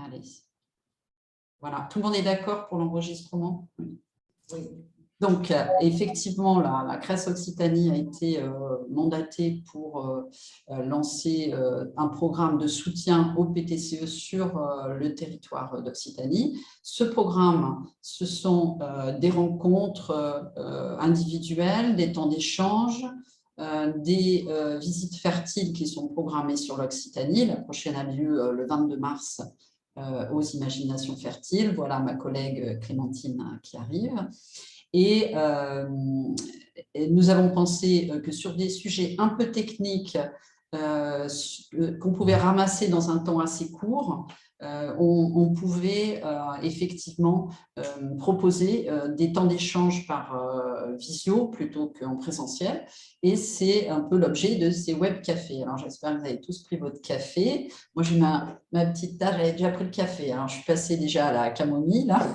Allez. Voilà, tout le monde est d'accord pour l'enregistrement? Oui. Oui. Donc, effectivement, la CRES Occitanie a été mandatée pour lancer un programme de soutien au PTCE sur le territoire d'Occitanie. Ce programme, ce sont des rencontres individuelles, des temps d'échange, des visites fertiles qui sont programmées sur l'Occitanie. La prochaine a lieu le 22 mars aux Imaginations fertiles. Voilà ma collègue Clémentine qui arrive. Et nous avons pensé que sur des sujets un peu techniques qu'on pouvait ramasser dans un temps assez court, on pouvait effectivement proposer des temps d'échange par visio plutôt qu'en présentiel. Et c'est un peu l'objet de ces web cafés. Alors, j'espère que vous avez tous pris votre café. Moi, j'ai ma petite tâche, j'avais déjà pris le café. Alors, je suis passée déjà à la camomille, là.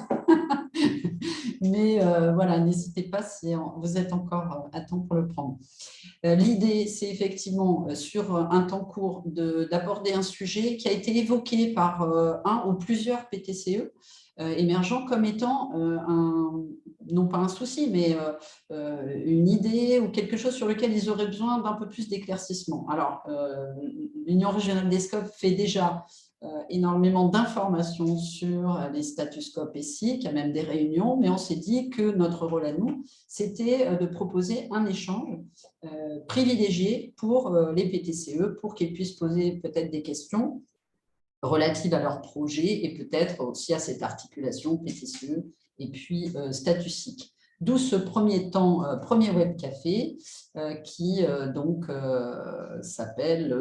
Mais voilà, n'hésitez pas si vous êtes encore à temps pour le prendre. L'idée, c'est effectivement sur un temps court d'aborder un sujet qui a été évoqué par un ou plusieurs PTCE émergents comme étant non pas un souci, mais une idée ou quelque chose sur lequel ils auraient besoin d'un peu plus d'éclaircissement. Alors, l'Union régionale des SCOP fait déjà énormément d'informations sur les statuts SCOP et SIC, il y a même des réunions, mais on s'est dit que notre rôle à nous, c'était de proposer un échange privilégié pour les PTCE, pour qu'ils puissent poser peut-être des questions relatives à leur projet et peut-être aussi à cette articulation PTCE et puis statut SIC. D'où ce premier temps, premier web café qui donc s'appelle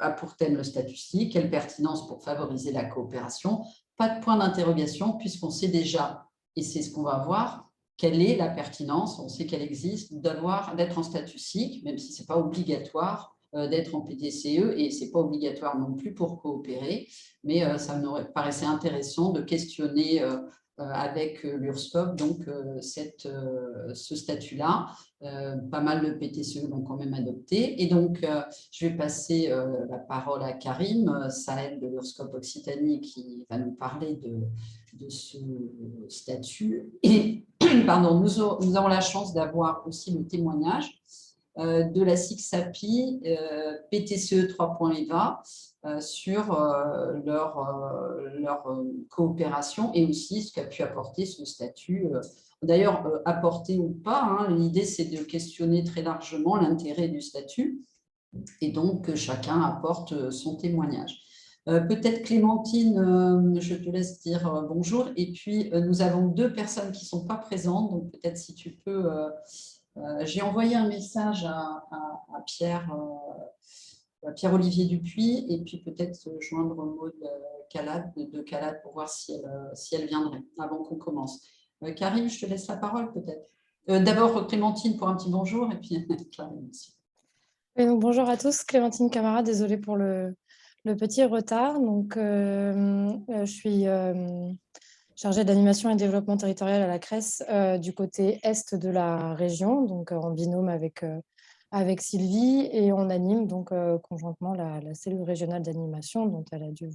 a pour thème le statut SIC, quelle pertinence pour favoriser la coopération. Pas de point d'interrogation puisqu'on sait déjà, et c'est ce qu'on va voir, quelle est la pertinence, on sait qu'elle existe, d'être en statut SIC, même si ce n'est pas obligatoire d'être en PTCE et ce n'est pas obligatoire non plus pour coopérer, mais ça me paraissait intéressant de questionner avec l'URSCOP, donc ce statut-là. Pas mal de PTCE l'ont quand même adopté. Et donc, je vais passer la parole à Karim Sahed de l'URSCOP Occitanie qui va nous parler de ce statut. Et pardon, nous avons la chance d'avoir aussi le témoignage de la SIC-SAPI PTCE 3.EVA sur leur coopération et aussi ce qu'a pu apporter ce statut. D'ailleurs, apporter ou pas, hein, l'idée c'est de questionner très largement l'intérêt du statut et donc que chacun apporte son témoignage. Peut-être Clémentine, je te laisse dire bonjour. Et puis, nous avons deux personnes qui ne sont pas présentes, donc peut-être si tu peux… j'ai envoyé un message à Pierre-Olivier Dupuis et puis peut-être joindre Maud de Calade pour voir si elle viendrait avant qu'on commence. Karim, je te laisse la parole peut-être. D'abord Clémentine pour un petit bonjour et puis Karim aussi. Oui, donc bonjour à tous, Clémentine Camara, désolée pour le petit retard. Donc, je suis chargée d'animation et développement territorial à la CRES du côté est de la région, donc en binôme avec Sylvie, et on anime donc conjointement la cellule régionale d'animation dont elle a dû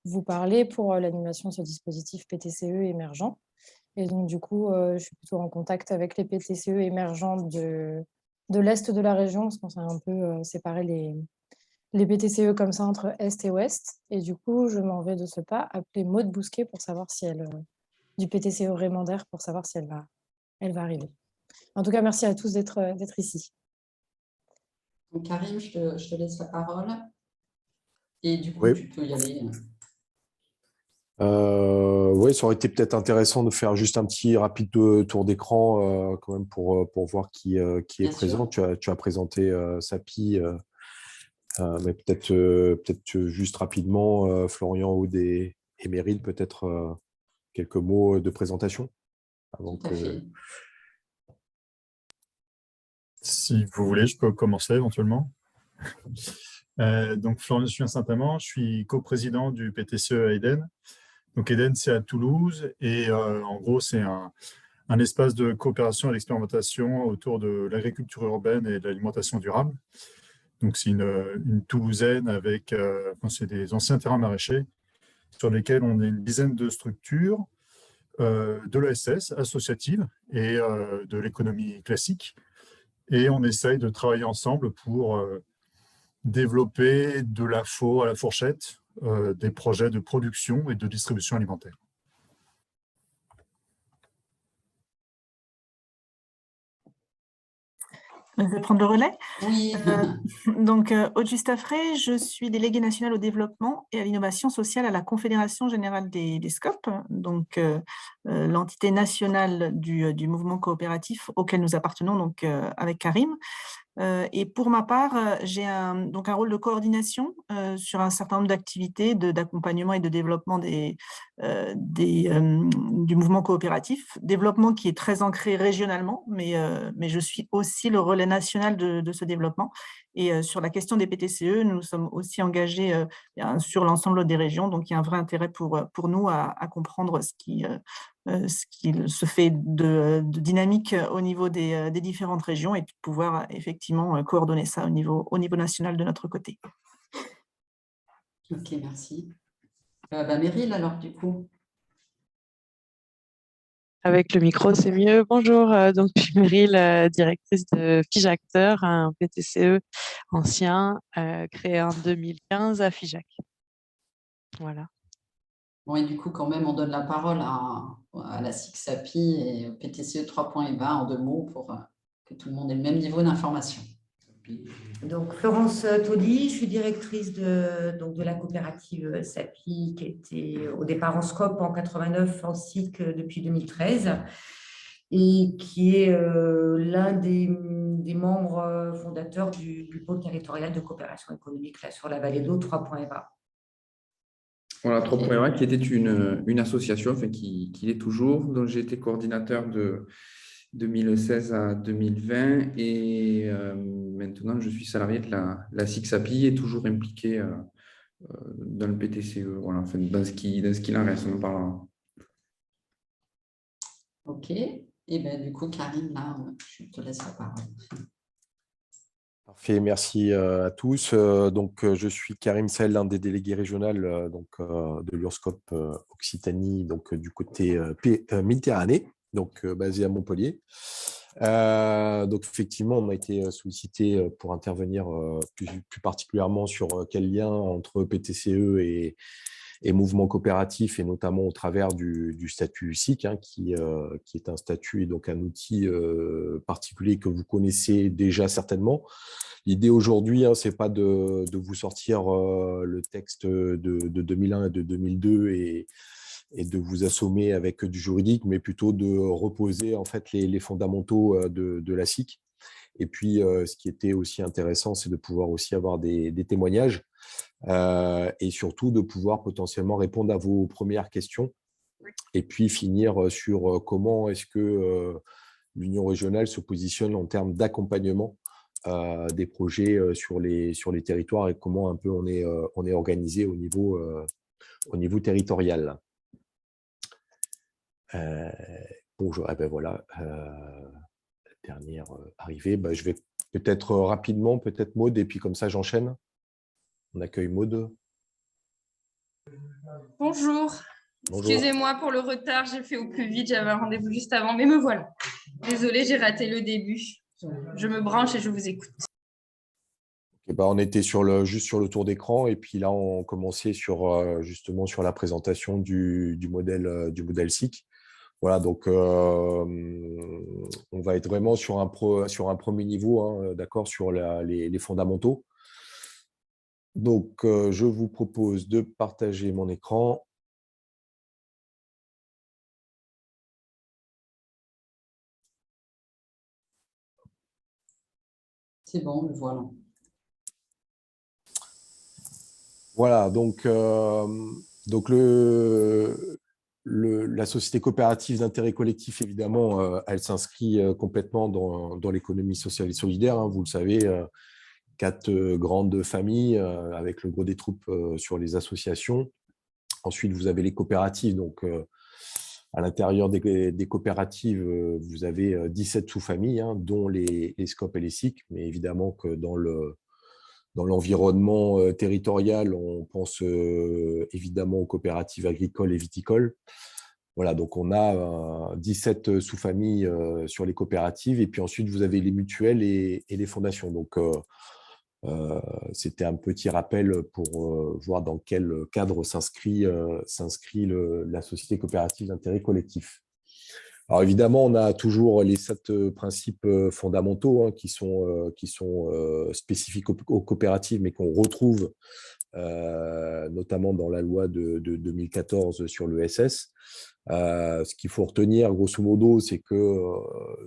vous parler pour l'animation de ce dispositif PTCE émergent. Et donc du coup, je suis plutôt en contact avec les PTCE émergents de l'est de la région, parce qu'on s'est un peu séparé les PTCE comme ça entre Est et Ouest. Et du coup, je m'en vais de ce pas appeler Maud Bousquet pour savoir si elle, du PTCE Rémandaire, pour savoir si elle va arriver. En tout cas, merci à tous d'être ici. Donc, Karim, je te laisse la parole. Et du coup, oui. Tu peux y aller. Oui, ça aurait été peut-être intéressant de faire juste un petit rapide tour d'écran quand même pour voir qui est présent. Tu as présenté SAPI, mais peut-être juste rapidement, Florian, Aude et Meryl, peut-être quelques mots de présentation avant Tout à fait. Si vous voulez, je peux commencer éventuellement. Donc, Florian Saint-Amand, je suis coprésident du PTCE à Eden. Donc, Eden, c'est à Toulouse et en gros, c'est un espace de coopération et d'expérimentation autour de l'agriculture urbaine et de l'alimentation durable. Donc, c'est une Toulousaine avec, c'est des anciens terrains maraîchers sur lesquels on est une dizaine de structures de l'ESS associative et de l'économie classique. Et on essaye de travailler ensemble pour développer de la faux à la fourchette, des projets de production et de distribution alimentaire. Je vais prendre le relais. Oui. Donc, Aude Justafré, je suis déléguée nationale au développement et à l'innovation sociale à la Confédération générale des SCOP, donc l'entité nationale du mouvement coopératif auquel nous appartenons, donc avec Karim. Et pour ma part, j'ai donc un rôle de coordination sur un certain nombre d'activités d'accompagnement et de développement du mouvement coopératif, développement qui est très ancré régionalement, mais je suis aussi le relais national de ce développement. Et sur la question des PTCE, nous sommes aussi engagés sur l'ensemble des régions, donc il y a un vrai intérêt pour nous à comprendre ce qui se fait de dynamique au niveau des différentes régions et de pouvoir effectivement coordonner ça au niveau national de notre côté. Ok, merci. Meryl, alors du coup. Avec le micro, c'est mieux. Bonjour, donc je suis Meryl, directrice de FIJACTEUR, un PTCE ancien créé en 2015 à Figeac. Voilà. Bon, et du coup, quand même, on donne la parole à la SICSAPI et au PTCE 3.20 en 2 mots pour que tout le monde ait le même niveau d'information. Donc, Florence Taudy, je suis directrice de la coopérative SAPI qui était au départ en SCOP en 89, en SIC depuis 2013 et qui est l'un des membres fondateurs du pôle territorial de coopération économique là, sur la vallée d'eau 3.20. Voilà, 3.20 qui était une association, enfin qui l'est toujours, dont j'ai été coordinateur de 2016 à 2020 et maintenant je suis salarié de la SICSAPI et toujours impliqué dans le PTCE, voilà, enfin, dans ce qu'il en reste, on en parlera. Ok, et bien du coup, Karim, là, je te laisse la parole. Parfait, merci à tous. Donc, je suis Karim Sahel, l'un des délégués régionaux de l'URSCOP Occitanie, donc du côté Méditerranée, donc basé à Montpellier. Donc, effectivement, on a été sollicité pour intervenir plus particulièrement sur quel lien entre PTCE et mouvement coopératif, et notamment au travers du statut SIC, hein, qui est un statut et donc un outil particulier que vous connaissez déjà certainement. L'idée aujourd'hui, hein, ce n'est pas de vous sortir le texte de 2001 et de 2002 et de vous assommer avec du juridique, mais plutôt de reposer en fait les fondamentaux de la SIC. Et puis, ce qui était aussi intéressant, c'est de pouvoir aussi avoir des témoignages et surtout de pouvoir potentiellement répondre à vos premières questions et puis finir sur comment est-ce que l'Union régionale se positionne en termes d'accompagnement des projets sur les territoires et comment un peu on est organisé au niveau territorial. Bonjour, ben voilà, dernière arrivée. Ben, je vais peut-être rapidement, peut-être Maud, et puis comme ça j'enchaîne. On accueille Maud. Bonjour. Excusez-moi pour le retard, j'ai fait au plus vite, j'avais un rendez-vous juste avant, mais me voilà. Désolée, j'ai raté le début. Je me branche et je vous écoute. Okay, ben on était juste sur le tour d'écran et puis là, on commençait justement sur la présentation du modèle SIC. Voilà, donc on va être vraiment sur un premier niveau, hein, d'accord, sur les fondamentaux. Donc, je vous propose de partager mon écran. C'est bon, le voilà. Voilà, donc la société coopérative d'intérêt collectif, évidemment, elle s'inscrit complètement dans l'économie sociale et solidaire, hein, vous le savez, 4 grandes familles avec le gros des troupes sur les associations. Ensuite, vous avez les coopératives. Donc, à l'intérieur des coopératives, vous avez 17 sous-familles, hein, dont les SCOP et les SIC. Mais évidemment que dans Dans l'environnement territorial, on pense évidemment aux coopératives agricoles et viticoles. Voilà, donc on a 17 sous-familles sur les coopératives, et puis ensuite vous avez les mutuelles et les fondations. Donc c'était un petit rappel pour voir dans quel cadre s'inscrit la société coopérative d'intérêt collectif. Alors évidemment, on a toujours les 7 principes fondamentaux qui sont spécifiques aux coopératives, mais qu'on retrouve notamment dans la loi de 2014 sur l'ESS. Ce qu'il faut retenir, grosso modo, c'est que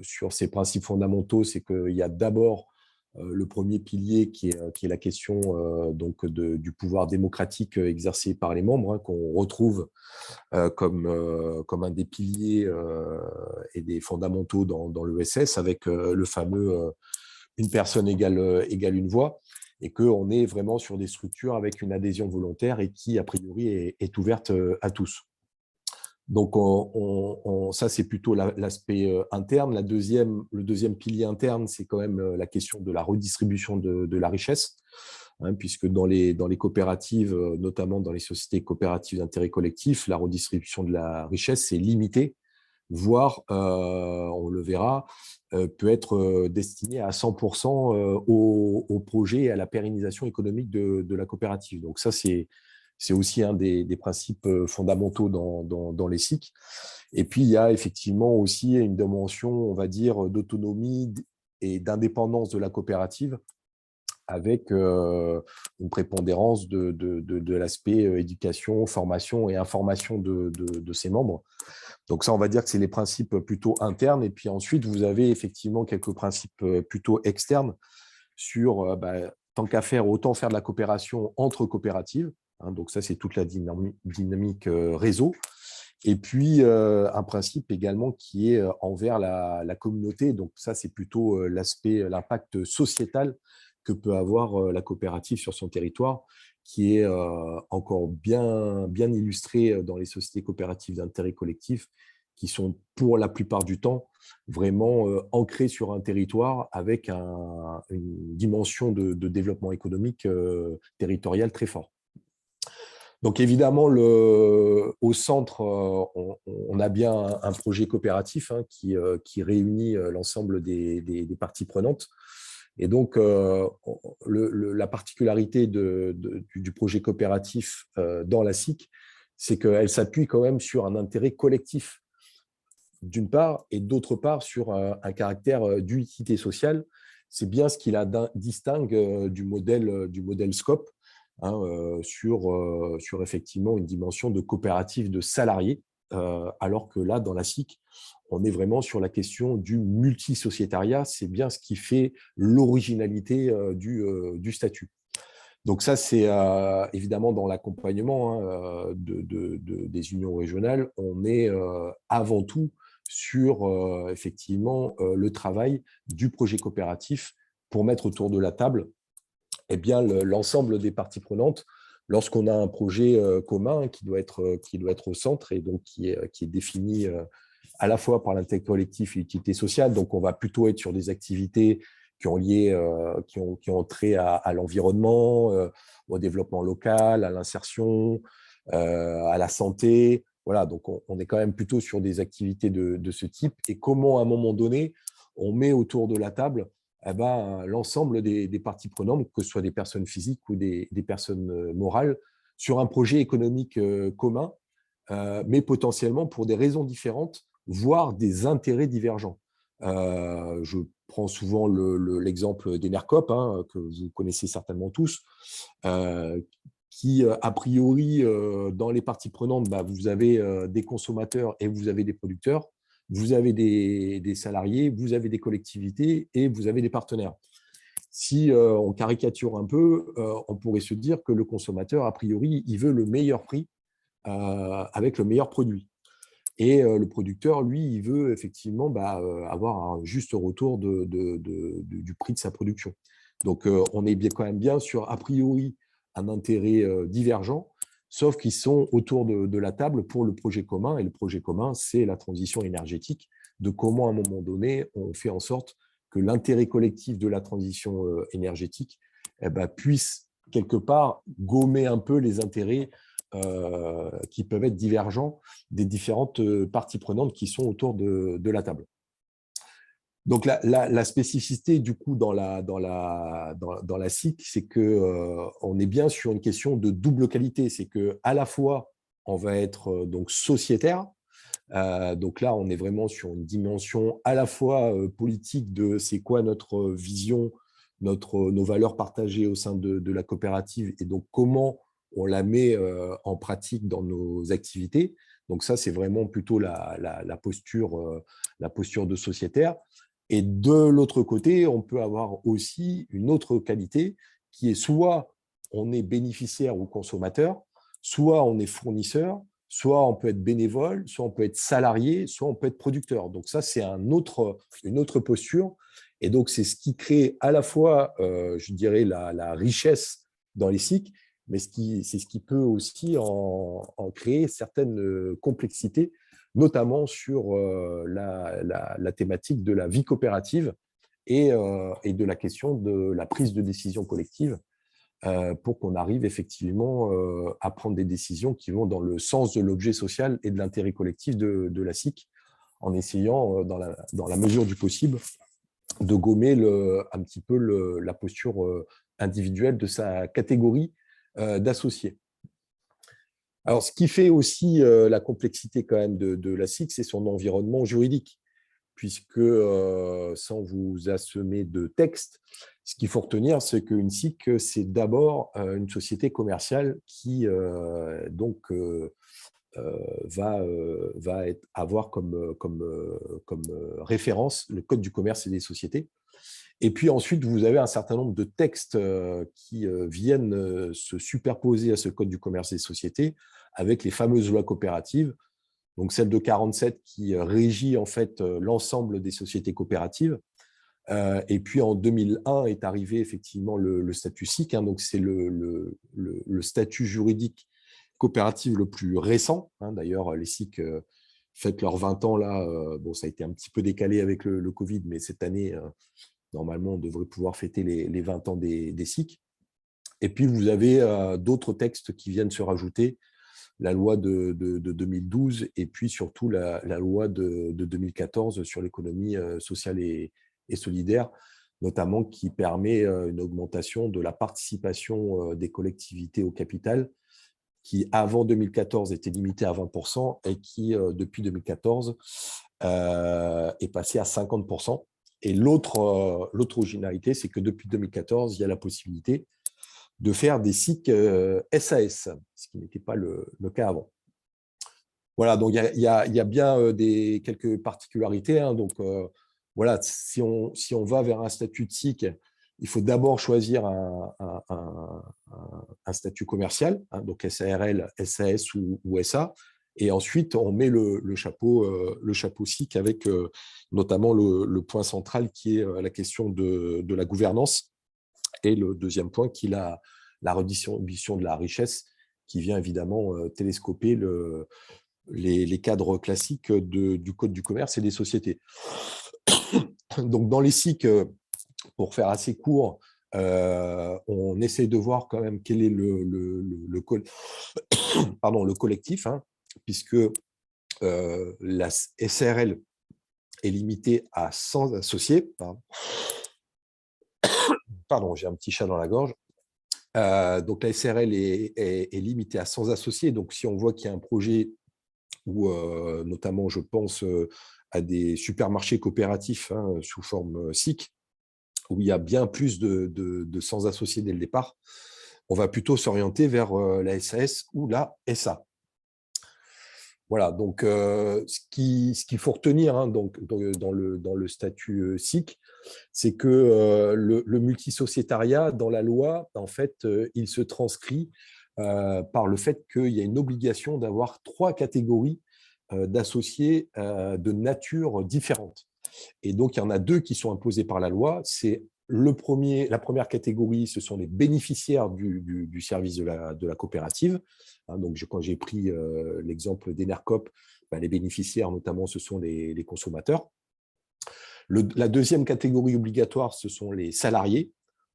sur ces principes fondamentaux, c'est qu'il y a d'abord le premier pilier qui est la question donc du pouvoir démocratique exercé par les membres, qu'on retrouve comme un des piliers et des fondamentaux dans l'ESS, avec le fameux une personne égale une voix, et qu'on est vraiment sur des structures avec une adhésion volontaire et qui, a priori, est ouverte à tous. Donc, ça, c'est plutôt l'aspect interne. Le deuxième pilier interne, c'est quand même la question de la redistribution de la richesse, puisque dans les coopératives, notamment dans les sociétés coopératives d'intérêt collectif, la redistribution de la richesse est limitée, voire, on le verra, peut être destinée à 100% au projet et à la pérennisation économique de la coopérative. Donc ça, c'est aussi un des principes fondamentaux dans les SIC. Et puis, il y a effectivement aussi une dimension, on va dire, d'autonomie et d'indépendance de la coopérative, avec une prépondérance de l'aspect éducation, formation et information de ses membres. Donc ça, on va dire que c'est les principes plutôt internes. Et puis ensuite, vous avez effectivement quelques principes plutôt externes sur, tant qu'à faire, autant faire de la coopération entre coopératives. Donc ça, c'est toute la dynamique réseau. Et puis, un principe également qui est envers la communauté. Donc ça, c'est plutôt l'impact sociétal que peut avoir la coopérative sur son territoire, qui est encore bien illustré dans les sociétés coopératives d'intérêt collectif, qui sont pour la plupart du temps vraiment ancrées sur un territoire avec une dimension de développement économique territorial très fort. Donc évidemment, au centre, on a bien un projet coopératif qui réunit l'ensemble des parties prenantes. Et donc, la particularité du projet coopératif dans la SIC, c'est qu'elle s'appuie quand même sur un intérêt collectif, d'une part, et d'autre part, sur un caractère d'utilité sociale. C'est bien ce qui la distingue du modèle SCOP, sur effectivement une dimension de coopérative de salariés, alors que là, dans la SIC, on est vraiment sur la question du multisociétariat. C'est bien ce qui fait l'originalité du statut. Donc ça, c'est évidemment dans l'accompagnement des unions régionales, on est avant tout sur effectivement le travail du projet coopératif pour mettre autour de la table l'ensemble des parties prenantes lorsqu'on a un projet commun qui doit être au centre et donc qui est défini à la fois par l'intérêt collectif et l'utilité sociale. Donc, on va plutôt être sur des activités qui ont trait à l'environnement, au développement local, à l'insertion, à la santé. Voilà, donc on est quand même plutôt sur des activités de ce type. Et comment, à un moment donné, on met autour de la table l'ensemble des parties prenantes, que ce soit des personnes physiques ou des personnes morales, sur un projet économique commun, mais potentiellement pour des raisons différentes, voire des intérêts divergents. Je prends souvent l'exemple d'Enercop, que vous connaissez certainement tous, qui, a priori, dans les parties prenantes, vous avez des consommateurs et vous avez des producteurs, vous avez des salariés, vous avez des collectivités et vous avez des partenaires. Si on caricature un peu, on pourrait se dire que le consommateur, a priori, il veut le meilleur prix avec le meilleur produit. Et le producteur, lui, il veut effectivement avoir un juste retour du prix de sa production. Donc, on est quand même bien sur, a priori, un intérêt divergent, sauf qu'ils sont autour de la table pour le projet commun. Et le projet commun, c'est la transition énergétique, de comment, à un moment donné, on fait en sorte que l'intérêt collectif de la transition énergétique puisse quelque part gommer un peu les intérêts qui peuvent être divergents des différentes parties prenantes qui sont autour de la table. Donc, la spécificité, du coup, dans la SIC, c'est qu'on est bien sur une question de double qualité. C'est qu'à la fois, on va être donc sociétaire. Donc là, on est vraiment sur une dimension à la fois politique de c'est quoi notre vision, nos valeurs partagées au sein de la coopérative et donc comment on la met en pratique dans nos activités. Donc ça, c'est vraiment plutôt la posture de sociétaire. Et de l'autre côté, on peut avoir aussi une autre qualité qui est soit on est bénéficiaire ou consommateur, soit on est fournisseur, soit on peut être bénévole, soit on peut être salarié, soit on peut être producteur. Donc ça, c'est une autre posture. Et donc, c'est ce qui crée à la fois, je dirais, la richesse dans les SIC, mais c'est ce qui peut aussi en créer certaines complexités, notamment sur la thématique de la vie coopérative et de la question de la prise de décision collective pour qu'on arrive effectivement à prendre des décisions qui vont dans le sens de l'objet social et de l'intérêt collectif de la SIC, en essayant, dans la mesure du possible, de gommer un petit peu la posture individuelle de sa catégorie d'associés. Alors, ce qui fait aussi la complexité quand même de la SIC, c'est son environnement juridique, puisque sans vous assommer de texte, ce qu'il faut retenir, c'est qu'une SIC, c'est d'abord une société commerciale qui va avoir comme référence le Code du commerce et des sociétés. Et puis ensuite, vous avez un certain nombre de textes qui viennent se superposer à ce Code du commerce et des sociétés avec les fameuses lois coopératives, donc celle de 47 qui régit en fait l'ensemble des sociétés coopératives. Et puis en 2001 est arrivé effectivement le statut SIC, hein, donc c'est le statut juridique coopératif le plus récent. Hein, d'ailleurs, les SIC fêtent leurs 20 ans là. Bon, ça a été un petit peu décalé avec le Covid, mais cette année, normalement, on devrait pouvoir fêter les 20 ans des SIC. Et puis, vous avez d'autres textes qui viennent se rajouter, la loi de 2012 et puis surtout la loi de 2014 sur l'économie sociale et solidaire, notamment qui permet une augmentation de la participation des collectivités au capital, qui avant 2014 était limitée à 20% et qui, depuis 2014, est passée à 50%. Et l'autre originalité, c'est que depuis 2014, il y a la possibilité de faire des SIC SAS, ce qui n'était pas le cas avant. Voilà, donc il y a bien quelques particularités. Hein, donc voilà, si on va vers un statut de SIC, il faut d'abord choisir un statut commercial, hein, donc SARL, SAS ou SA, et ensuite on met le chapeau SIC avec notamment le point central qui est la question de la gouvernance, et le deuxième point qui est la redistribution de la richesse, qui vient évidemment télescoper les cadres classiques du Code du commerce et des sociétés. Donc, dans les SIC, pour faire assez court, on essaie de voir quand même quel est le collectif, hein, puisque la SARL est limitée à 100 associés. Pardon, j'ai un petit chat dans la gorge. Donc, la SARL est limitée à 100 associés. Donc, si on voit qu'il y a un projet où, notamment, je pense à des supermarchés coopératifs, hein, sous forme SIC, où il y a bien plus de 100 associés dès le départ, on va plutôt s'orienter vers la SAS ou la SA. Voilà, donc ce qu'il faut retenir, hein, donc, dans le statut SIC, c'est que le multisociétariat, dans la loi, en fait, il se transcrit par le fait qu'il y a une obligation d'avoir 3 catégories d'associés de nature différente. Et donc, il y en a 2 qui sont imposés par la loi. C'est la première catégorie, ce sont les bénéficiaires du service de la coopérative. Hein, donc, quand j'ai pris l'exemple d'Enercoop, les bénéficiaires, notamment, ce sont les consommateurs. La deuxième catégorie obligatoire, ce sont les salariés.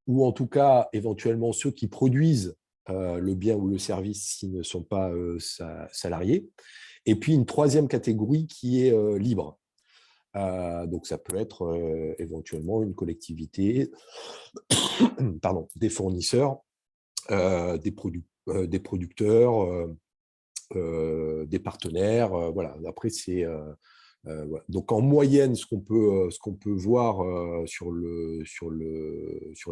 ou en tout cas éventuellement ceux qui produisent le bien ou le service s'ils ne sont pas salariés. Et puis une troisième catégorie qui est libre. Donc ça peut être éventuellement une collectivité, pardon, des fournisseurs, des producteurs, des partenaires. Voilà. Après, c'est… voilà. Donc en moyenne, ce qu'on peut voir sur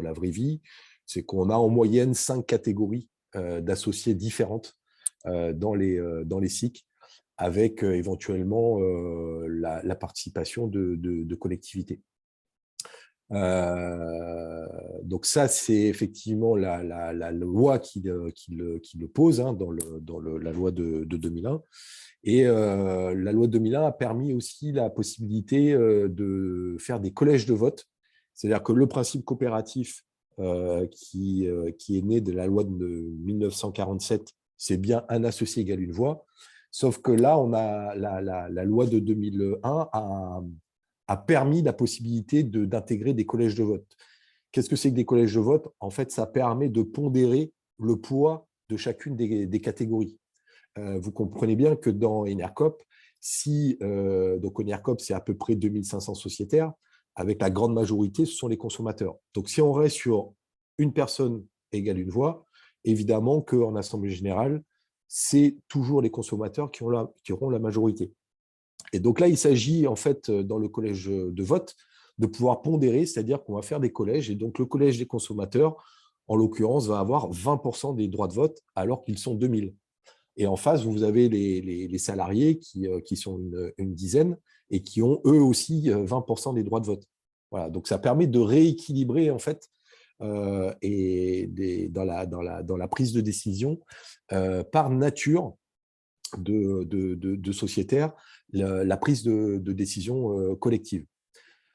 la vraie vie, c'est qu'on a en moyenne 5 catégories d'associés différentes dans les SIC, avec éventuellement la participation de collectivités. Donc ça, c'est effectivement la loi qui le pose, hein, dans la loi de 2001. Et la loi de 2001 a permis aussi la possibilité de faire des collèges de vote. C'est-à-dire que le principe coopératif qui est né de la loi de 1947, c'est bien un associé égale une voix. Sauf que là, on a la loi de 2001 a permis la possibilité d'intégrer des collèges de vote. Qu'est-ce que c'est que des collèges de vote? En fait, ça permet de pondérer le poids de chacune des catégories. Vous comprenez bien que dans Enercoop, donc Enercoop, c'est à peu près 2500 sociétaires, avec la grande majorité, ce sont les consommateurs. Donc, si on reste sur une personne égale une voix, évidemment qu'en Assemblée générale, c'est toujours les consommateurs qui auront la majorité. Et donc là, il s'agit, en fait, dans le collège de vote, de pouvoir pondérer, c'est-à-dire qu'on va faire des collèges, et donc le collège des consommateurs, en l'occurrence, va avoir 20% des droits de vote, alors qu'ils sont 2000. Et en face, vous avez les salariés qui sont une dizaine et qui ont eux aussi 20% des droits de vote. Voilà, donc ça permet de rééquilibrer, en fait, et dans la prise de décision par nature de sociétaires, la prise de décision collective.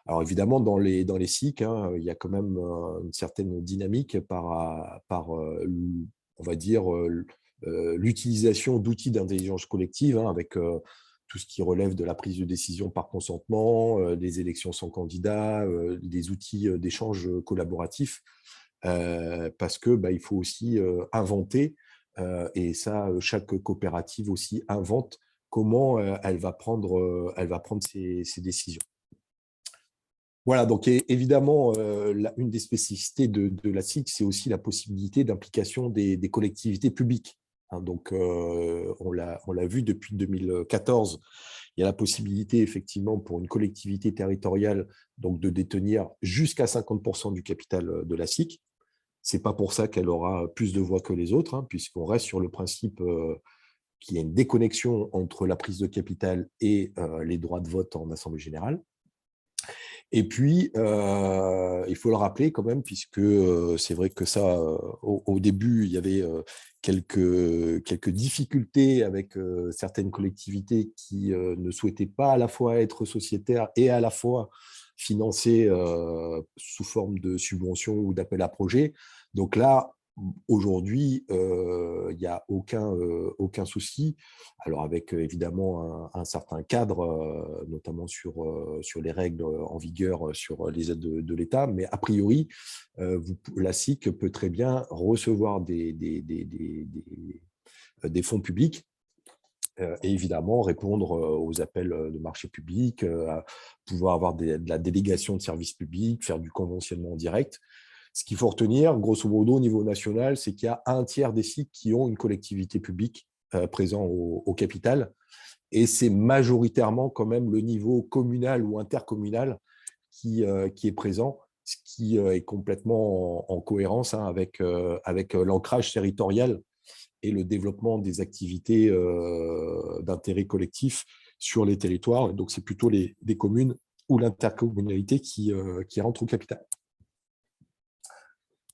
Alors évidemment, dans les SIC, hein, il y a quand même une certaine dynamique par on va dire, l'utilisation d'outils d'intelligence collective, hein, avec tout ce qui relève de la prise de décision par consentement, des élections sans candidat, des outils d'échange collaboratif, parce que il faut aussi inventer, et ça, chaque coopérative aussi invente comment elle va prendre ses décisions. Voilà, donc évidemment, une des spécificités de la SIC, c'est aussi la possibilité d'implication des collectivités publiques. Hein, donc, on l'a vu depuis 2014, il y a la possibilité, effectivement, pour une collectivité territoriale donc, de détenir jusqu'à 50% du capital de la SIC. Ce n'est pas pour ça qu'elle aura plus de voix que les autres, hein, puisqu'on reste sur le principe qu'il y a une déconnexion entre la prise de capital et les droits de vote en Assemblée générale. Et puis, il faut le rappeler quand même, puisque c'est vrai que ça, au début, il y avait quelques difficultés avec certaines collectivités qui ne souhaitaient pas à la fois être sociétaires et à la fois financer sous forme de subventions ou d'appel à projets. Donc là, aujourd'hui, il n'y a aucun souci. Alors avec évidemment un certain cadre, notamment sur les règles en vigueur sur les aides de l'État, mais a priori, la SIC peut très bien recevoir des fonds publics et évidemment répondre aux appels de marché public, pouvoir avoir de la délégation de services publics, faire du conventionnement direct. Ce qu'il faut retenir, grosso modo, au niveau national, c'est qu'il y a un tiers des SIC qui ont une collectivité publique présent au capital. Et c'est majoritairement quand même le niveau communal ou intercommunal qui est présent, ce qui est complètement en cohérence avec l'ancrage territorial et le développement des activités d'intérêt collectif sur les territoires. Donc, c'est plutôt des communes ou l'intercommunalité qui rentrent au capital.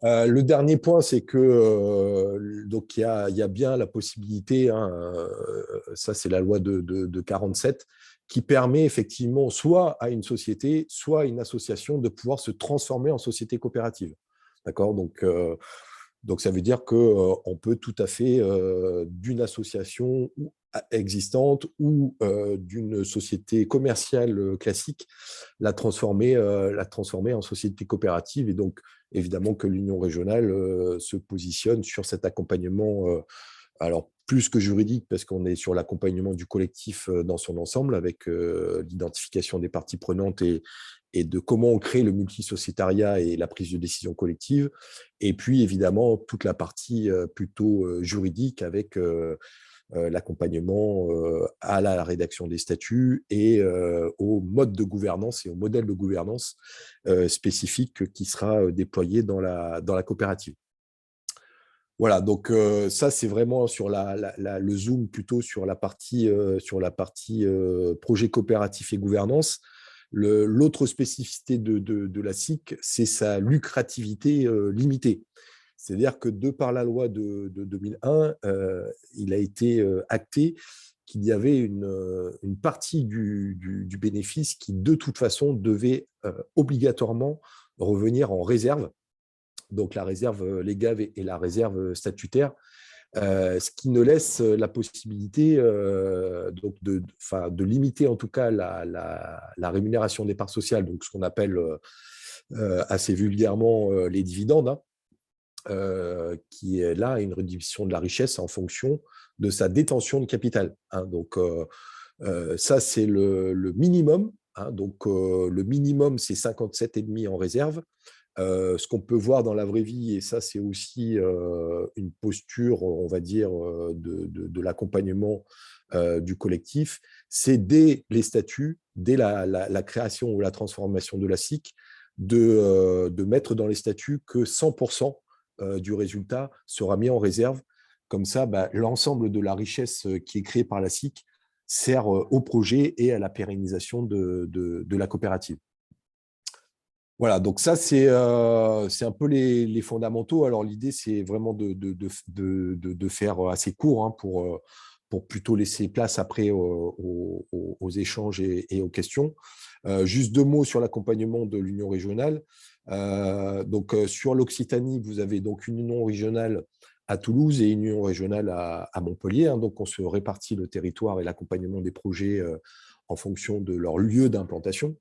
Le dernier point, c'est que donc il y a bien la possibilité, hein, ça c'est la loi de 47, qui permet effectivement soit à une société, soit à une association de pouvoir se transformer en société coopérative. D'accord ? Donc Donc, ça veut dire qu'on peut tout à fait, d'une association existante ou d'une société commerciale classique, la transformer en société coopérative. Et donc, évidemment que l'Union régionale se positionne sur cet accompagnement, alors plus que juridique, parce qu'on est sur l'accompagnement du collectif dans son ensemble, avec l'identification des parties prenantes et de comment on crée le multisociétariat et la prise de décision collective. Et puis, évidemment, toute la partie plutôt juridique avec l'accompagnement à la rédaction des statuts et au mode de gouvernance et au modèle de gouvernance spécifique qui sera déployé dans la coopérative. Voilà, donc ça, c'est vraiment sur le zoom plutôt sur la partie projet coopératif et gouvernance. L'autre spécificité de la SIC, c'est sa lucrativité limitée. C'est-à-dire que de par la loi de 2001, il a été acté qu'il y avait une partie du bénéfice qui, de toute façon, devait obligatoirement revenir en réserve, donc la réserve légale et la réserve statutaire, ce qui ne laisse la possibilité donc de limiter en tout cas la rémunération des parts sociales, donc ce qu'on appelle assez vulgairement les dividendes, hein, qui est là une réduction de la richesse en fonction de sa détention de capital. Hein. Donc ça, c'est le minimum. Hein. Donc le minimum, c'est 57,5 en réserve. Ce qu'on peut voir dans la vraie vie, et ça c'est aussi une posture, on va dire, de l'accompagnement du collectif, c'est dès les statuts, dès la création ou la transformation de la SIC, de mettre dans les statuts que 100% du résultat sera mis en réserve. Comme ça, l'ensemble de la richesse qui est créée par la SIC sert au projet et à la pérennisation de la coopérative. Voilà, donc ça, c'est un peu les fondamentaux. Alors, l'idée, c'est vraiment de faire assez court, hein, pour plutôt laisser place après aux échanges et aux questions. Juste 2 mots sur l'accompagnement de l'Union régionale. Donc, sur l'Occitanie, vous avez donc une union régionale à Toulouse et une union régionale à Montpellier. Hein, donc, on se répartit le territoire et l'accompagnement des projets en fonction de leur lieu d'implantation.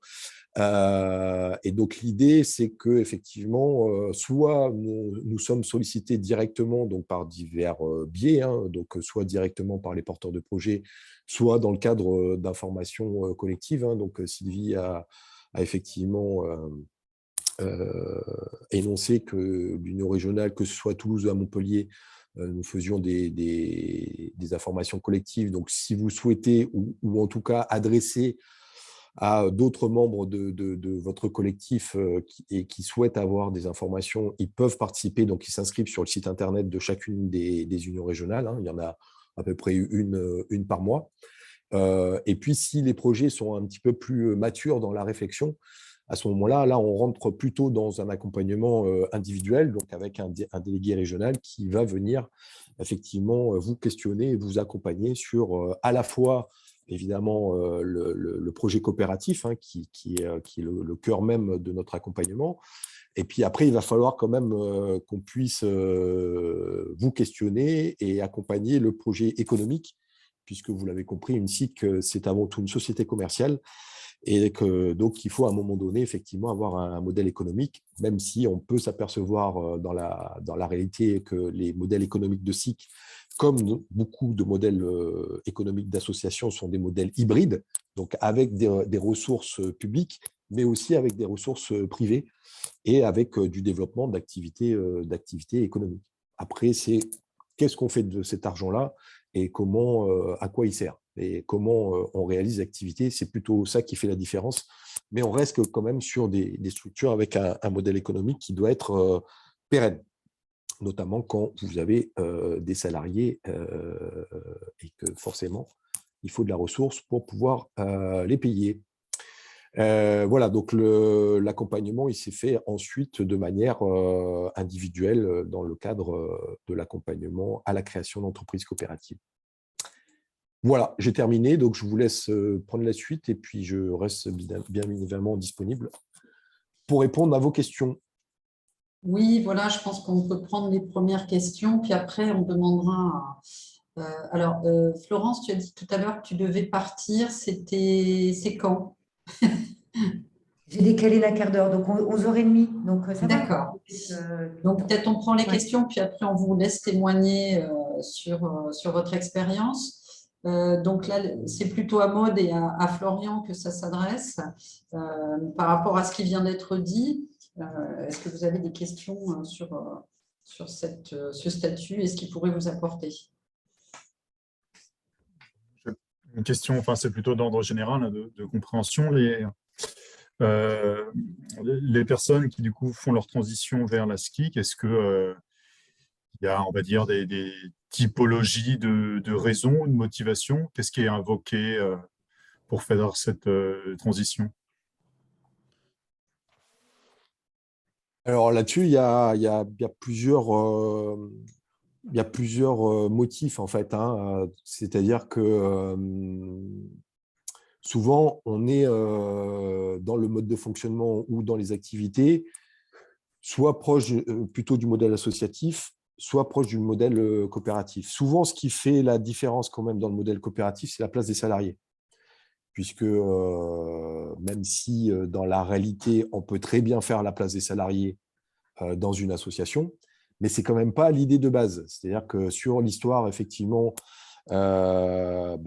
Et donc l'idée, c'est que effectivement, soit nous sommes sollicités directement, donc par divers biais, hein, donc soit directement par les porteurs de projets, soit dans le cadre d'informations collectives. Hein, donc Sylvie a effectivement énoncé que l'Union régionale, que ce soit à Toulouse ou à Montpellier, nous faisions des informations collectives. Donc si vous souhaitez, ou en tout cas adresser à d'autres membres de votre collectif qui souhaitent avoir des informations, ils peuvent participer, donc ils s'inscrivent sur le site internet de chacune des unions régionales. Hein, il y en a à peu près une par mois. Et puis, si les projets sont un petit peu plus matures dans la réflexion, à ce moment-là, on rentre plutôt dans un accompagnement individuel, donc avec un délégué régional qui va venir effectivement vous questionner et vous accompagner sur à la fois évidemment le projet coopératif, hein, qui est le cœur même de notre accompagnement. Et puis après, il va falloir quand même qu'on puisse vous questionner et accompagner le projet économique, puisque vous l'avez compris, une SIC, c'est avant tout une société commerciale, et que donc il faut à un moment donné effectivement avoir un modèle économique, même si on peut s'apercevoir dans la réalité que les modèles économiques de SIC, comme beaucoup de modèles économiques d'associations, sont des modèles hybrides, donc avec des ressources publiques, mais aussi avec des ressources privées et avec du développement d'activités économiques. Après, c'est qu'est-ce qu'on fait de cet argent-là et comment, à quoi il sert et comment on réalise l'activité. C'est plutôt ça qui fait la différence. Mais on reste quand même sur des structures avec un modèle économique qui doit être pérenne, notamment quand vous avez des salariés et que forcément, il faut de la ressource pour pouvoir les payer. Voilà, donc l'accompagnement, il s'est fait ensuite de manière individuelle dans le cadre de l'accompagnement à la création d'entreprises coopératives. Voilà, j'ai terminé, donc je vous laisse prendre la suite et puis je reste bien évidemment disponible pour répondre à vos questions. Oui, voilà, je pense qu'on peut prendre les premières questions, puis après, on demandera. Alors, Florence, tu as dit tout à l'heure que tu devais partir. C'est quand? J'ai décalé d'un quart d'heure, donc 11h30. Donc, ça va. D'accord. Donc, peut-être on prend les questions, puis après, on vous laisse témoigner sur votre expérience. Donc là, c'est plutôt à Maud et à Florian que ça s'adresse. Par rapport à ce qui vient d'être dit, est-ce que vous avez des questions sur ce statut et ce qu'il pourrait vous apporter? Une question, enfin, c'est plutôt d'ordre général, hein, de compréhension. Les personnes qui, du coup, font leur transition vers la SCIC, est-ce que il y a, on va dire, des typologies de raisons, de motivations? Qu'est-ce qui est invoqué pour faire cette transition? Alors là-dessus, il y a plusieurs, motifs en fait, hein. C'est-à-dire que souvent, on est dans le mode de fonctionnement ou dans les activités, soit proche plutôt du modèle associatif, soit proche du modèle coopératif. Souvent, ce qui fait la différence quand même dans le modèle coopératif, c'est la place des salariés. Puisque même si dans la réalité, on peut très bien faire la place des salariés dans une association, mais ce n'est quand même pas l'idée de base. C'est-à-dire que sur l'histoire, effectivement, de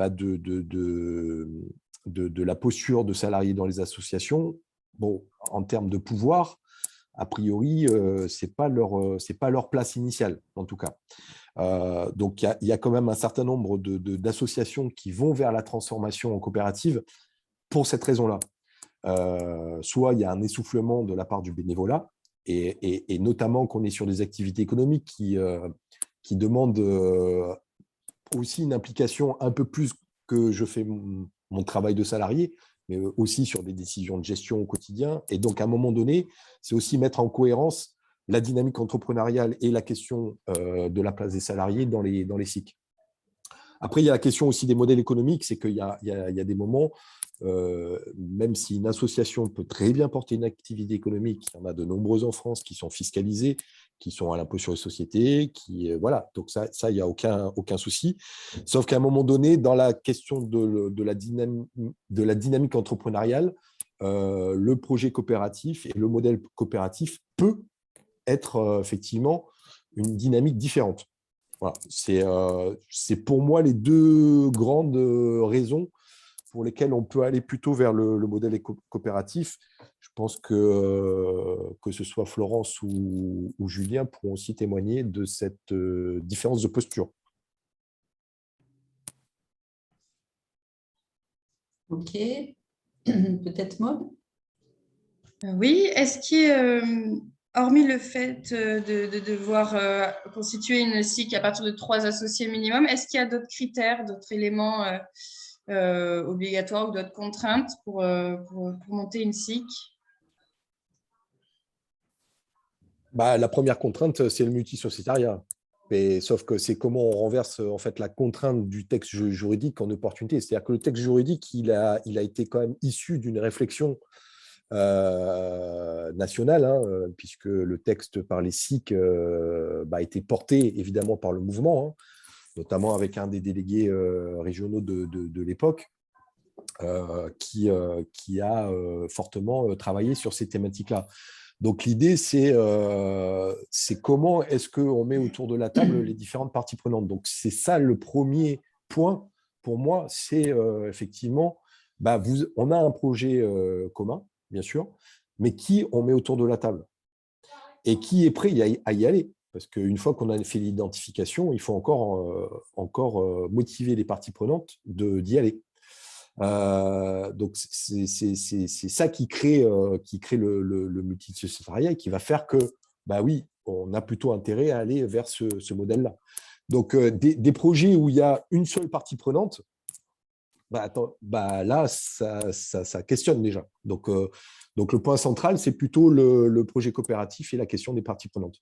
la posture de salariés dans les associations, bon, en termes de pouvoir, a priori, ce n'est pas leur place initiale, en tout cas. Donc, il y a quand même un certain nombre d'associations qui vont vers la transformation en coopérative pour cette raison-là. Soit il y a un essoufflement de la part du bénévolat, et notamment qu'on est sur des activités économiques qui demandent aussi une implication un peu plus que je fais mon travail de salarié, mais aussi sur des décisions de gestion au quotidien. Et donc, à un moment donné, c'est aussi mettre en cohérence la dynamique entrepreneuriale et la question de la place des salariés dans les SIC. Après, il y a la question aussi des modèles économiques, c'est qu'il y a des moments, même si une association peut très bien porter une activité économique, il y en a de nombreuses en France qui sont fiscalisées, qui sont à l'impôt sur les sociétés, voilà, donc ça il n'y a aucun souci. Sauf qu'à un moment donné, dans la question de la dynamique entrepreneuriale, le projet coopératif et le modèle coopératif peut être effectivement une dynamique différente. Voilà. C'est pour moi les deux grandes raisons pour lesquelles on peut aller plutôt vers le modèle coopératif. Je pense que ce soit Florence ou Julien pourront aussi témoigner de cette différence de posture. Ok. Peut-être Maud? Oui, est-ce que, hormis le fait de devoir constituer une SIC à partir de 3 associés minimum, est-ce qu'il y a d'autres critères, d'autres éléments obligatoires ou d'autres contraintes pour monter une SIC? La première contrainte, c'est le multisociétariat. Sauf que c'est comment on renverse en fait la contrainte du texte juridique en opportunité. C'est-à-dire que le texte juridique, il a été quand même issu d'une réflexion nationale, hein, puisque le texte par les SIC a été porté évidemment par le mouvement, hein, notamment avec un des délégués régionaux de l'époque, qui a fortement travaillé sur ces thématiques-là. Donc, l'idée, c'est comment est-ce qu'on met autour de la table les différentes parties prenantes. Donc, c'est ça le premier point pour moi, c'est effectivement, on a un projet commun, bien sûr, mais qui on met autour de la table et qui est prêt à y aller. Parce qu'une fois qu'on a fait l'identification, il faut encore motiver les parties prenantes d'y aller. Donc, c'est ça qui crée le multisociétariat et qui va faire que, oui, on a plutôt intérêt à aller vers ce modèle-là. Donc, des projets où il y a une seule partie prenante, là, ça questionne déjà. Donc, le point central, c'est plutôt le projet coopératif et la question des parties prenantes.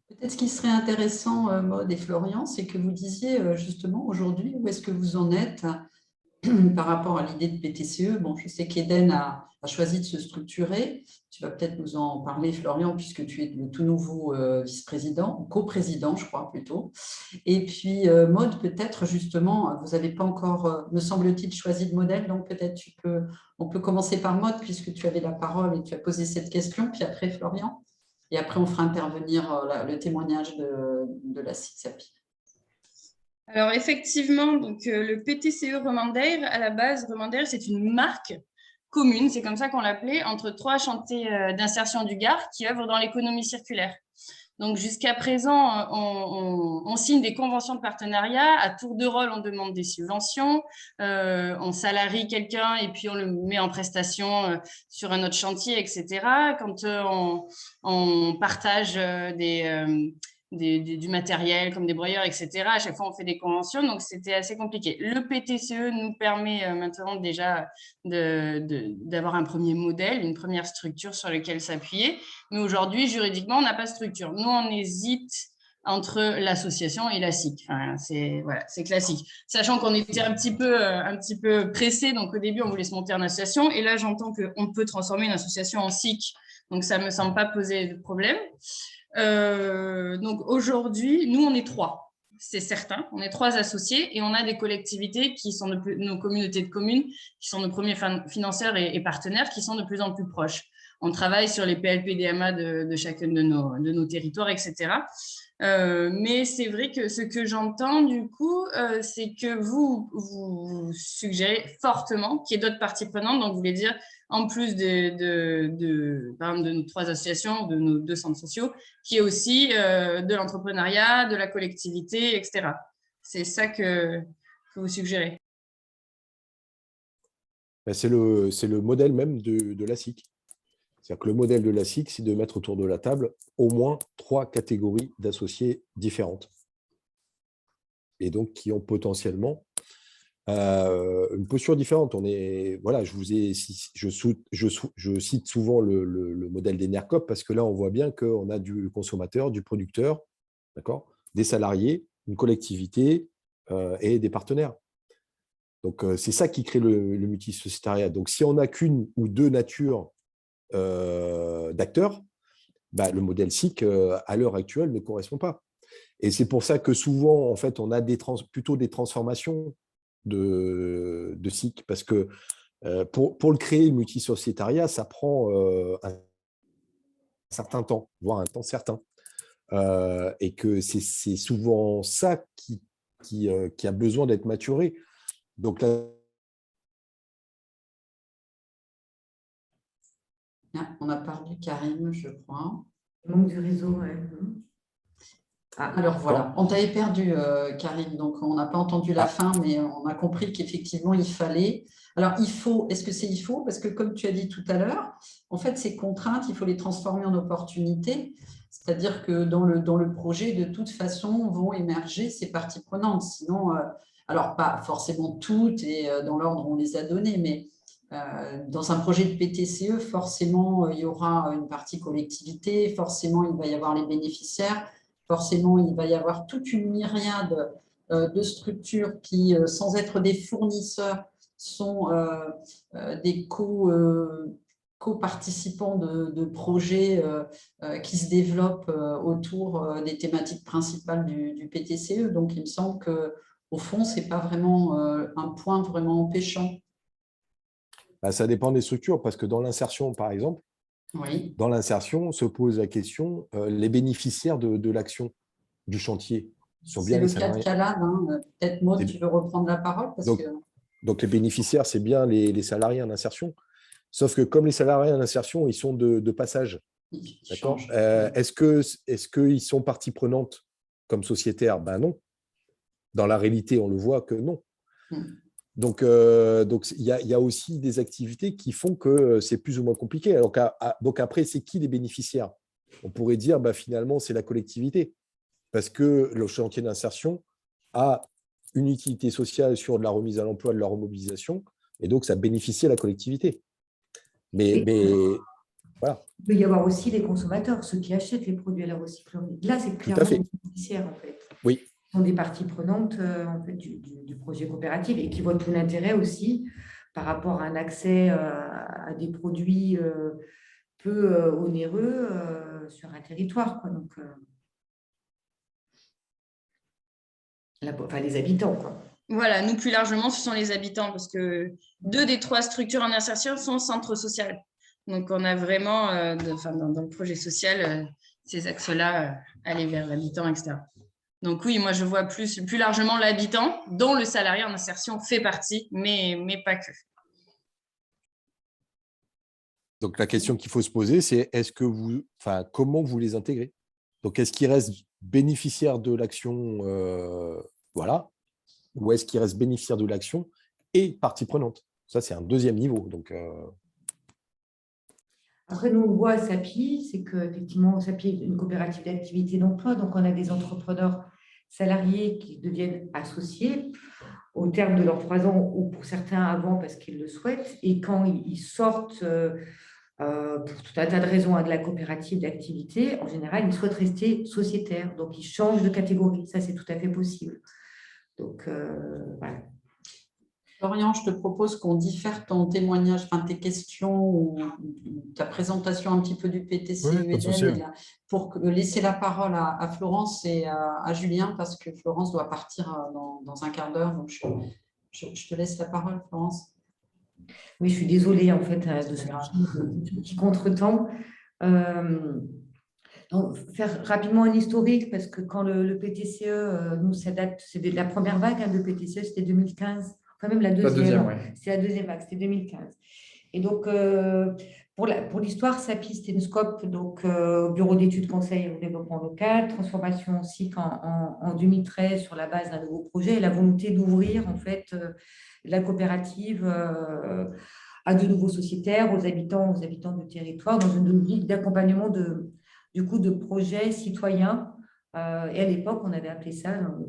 Peut-être ce qui serait intéressant, Maud et Florian, c'est que vous disiez justement aujourd'hui où est-ce que vous en êtes par rapport à l'idée de PTCE. Bon, je sais qu'Eden a choisi de se structurer. Tu vas peut-être nous en parler, Florian, puisque tu es le tout nouveau vice-président, coprésident, je crois plutôt. Et puis, Maud, peut-être justement, vous n'avez pas encore, me semble-t-il, choisi de modèle, donc peut-être on peut commencer par Maud, puisque tu avais la parole et tu as posé cette question, puis après Florian. Et après, on fera intervenir le témoignage de la CITSAPI. Alors effectivement, donc, le PTCE Romandaire, à la base, Romandaire, c'est une marque commune, c'est comme ça qu'on l'appelait, entre 3 chantiers d'insertion du Gard qui œuvrent dans l'économie circulaire. Donc jusqu'à présent, on signe des conventions de partenariat, à tour de rôle, on demande des subventions, on salarie quelqu'un et puis on le met en prestation sur un autre chantier, etc. Quand on partage du matériel comme des broyeurs, etc. À chaque fois, on fait des conventions, donc c'était assez compliqué. Le PTCE nous permet maintenant déjà d'avoir un premier modèle, une première structure sur laquelle s'appuyer, mais aujourd'hui, juridiquement, on n'a pas de structure. Nous, on hésite entre l'association et la SIC. Enfin, c'est classique. Sachant qu'on était un petit peu pressé, donc au début, on voulait se monter en association, et là, j'entends qu'on peut transformer une association en SIC, donc ça ne me semble pas poser de problème. Donc aujourd'hui, nous, on est 3, c'est certain. On est 3 associés et on a des collectivités qui sont nos communautés de communes, qui sont nos premiers financeurs et partenaires, qui sont de plus en plus proches. On travaille sur les PLP-DMA de chacun de nos territoires, etc. Mais c'est vrai que ce que j'entends du coup, c'est que vous suggérez fortement qu'il y ait d'autres parties prenantes, donc vous voulez dire en plus par exemple, de nos 3 associations, de nos 2 centres sociaux, qui est aussi de l'entrepreneuriat, de la collectivité, etc. C'est ça que vous suggérez. C'est le modèle même de la SIC. C'est-à-dire que le modèle de la SIC, c'est de mettre autour de la table au moins 3 catégories d'associés différentes. Et donc, qui ont potentiellement une posture différente. Voilà, je cite souvent le modèle des NERCOP parce que là, on voit bien qu'on a du consommateur, du producteur, d'accord, des salariés, une collectivité et des partenaires. Donc, c'est ça qui crée le multisociétariat. Donc, si on n'a qu'une ou 2 natures d'acteurs, le modèle SIC, à l'heure actuelle, ne correspond pas. Et c'est pour ça que souvent, en fait, on a plutôt des transformations de SIC, parce que pour le créer, le multisociétariat, ça prend un certain temps, voire un temps certain. Et que c'est souvent ça qui a besoin d'être maturé. Donc là, on a perdu Karim, je crois. Le manque du réseau, ouais. Alors voilà, on t'avait perdu, Karim, donc on n'a pas entendu la fin, mais on a compris qu'effectivement, il fallait… Alors, est-ce que c'est il faut? Parce que comme tu as dit tout à l'heure, en fait, ces contraintes, il faut les transformer en opportunités, c'est-à-dire que dans le projet, de toute façon, vont émerger ces parties prenantes. Sinon, alors pas forcément toutes et dans l'ordre où on les a données, mais dans un projet de PTCE, forcément, il y aura une partie collectivité, forcément, il va y avoir les bénéficiaires, forcément, il va y avoir toute une myriade de structures qui, sans être des fournisseurs, sont des co-participants de projets qui se développent autour des thématiques principales du PTCE. Donc, il me semble qu'au fond, ce n'est pas vraiment un point vraiment empêchant. Ça dépend des structures, parce que dans l'insertion, par exemple, oui. Dans l'insertion, se pose la question, les bénéficiaires de l'action du chantier sont bien les salariés. C'est le cas de Calade, hein. Peut-être Maud, tu veux reprendre la parole donc les bénéficiaires, c'est bien les salariés en insertion. Sauf que comme les salariés en insertion, ils sont de passage. D'accord. Est-ce qu'ils sont partie prenante comme sociétaires? Ben non. Dans la réalité, on le voit que non. Donc, il y a aussi des activités qui font que c'est plus ou moins compliqué. Donc après, c'est qui les bénéficiaires? On pourrait dire, finalement, c'est la collectivité. Parce que le chantier d'insertion a une utilité sociale sur de la remise à l'emploi, de la remobilisation, et donc ça bénéficie à la collectivité. Mais voilà. Il peut y avoir aussi les consommateurs, ceux qui achètent les produits à la recyclerie. Là, c'est clairement les bénéficiaires, en fait. Oui. sont des parties prenantes en fait, du projet coopératif et qui voient tout l'intérêt aussi par rapport à un accès à des produits peu onéreux sur un territoire, quoi. Donc, les habitants, quoi. Voilà, nous, plus largement, ce sont les habitants, parce que 2 des 3 structures en insertion sont centres sociaux. Donc, on a vraiment, dans le projet social, ces axes-là, aller vers l'habitant, etc. Donc oui, moi, je vois plus largement l'habitant, dont le salarié en insertion fait partie, mais pas que. Donc, la question qu'il faut se poser, c'est comment vous les intégrez? Donc, est-ce qu'ils restent bénéficiaires de l'action, voilà, ou est-ce qu'ils restent bénéficiaires de l'action et partie prenante? Ça, c'est un deuxième niveau. Donc, Après, nous, on voit à SAPI, c'est qu'effectivement, SAPI est une coopérative d'activité d'emploi, donc on a des entrepreneurs salariés qui deviennent associés au terme de leurs 3 ans, ou pour certains avant parce qu'ils le souhaitent, et quand ils sortent pour tout un tas de raisons de la coopérative d'activité, en général, ils souhaitent rester sociétaires, donc ils changent de catégorie, ça c'est tout à fait possible. Donc, voilà. Florian, je te propose qu'on diffère ton témoignage, tes questions ou ta présentation un petit peu du PTCE Oui, pas de souci. Eden pour laisser la parole à Florence et à Julien parce que Florence doit partir dans un quart d'heure. Donc, je te laisse la parole, Florence. Oui, je suis désolée en fait de ce petit contretemps. Faire rapidement un historique parce que quand le PTCE, nous, ça date, c'est de la première vague de PTCE, c'était 2015. Quand même la deuxième, c'est la deuxième vague, c'était 2015. Et donc, pour l'histoire, SAPI, c'était une scope, donc Bureau d'études conseil au développement local, transformation SIC en 2013 sur la base d'un nouveau projet et la volonté d'ouvrir en fait la coopérative à de nouveaux sociétaires, aux habitants du territoire, dans une logique d'accompagnement de projets citoyens. Et à l'époque, on avait appelé ça, le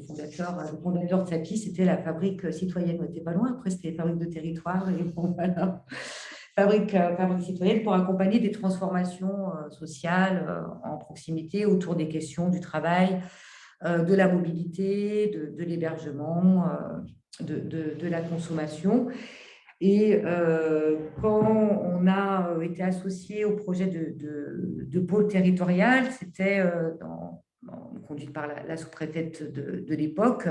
fondateur de SAPI, c'était la fabrique citoyenne. On n'était pas loin, après c'était fabrique de territoire. Et bon, voilà. Fabrique citoyenne pour accompagner des transformations sociales en proximité autour des questions du travail, de la mobilité, de l'hébergement, de la consommation. Et quand on a été associé au projet de pôle territorial, c'était conduit par la sous-préfète de l'époque.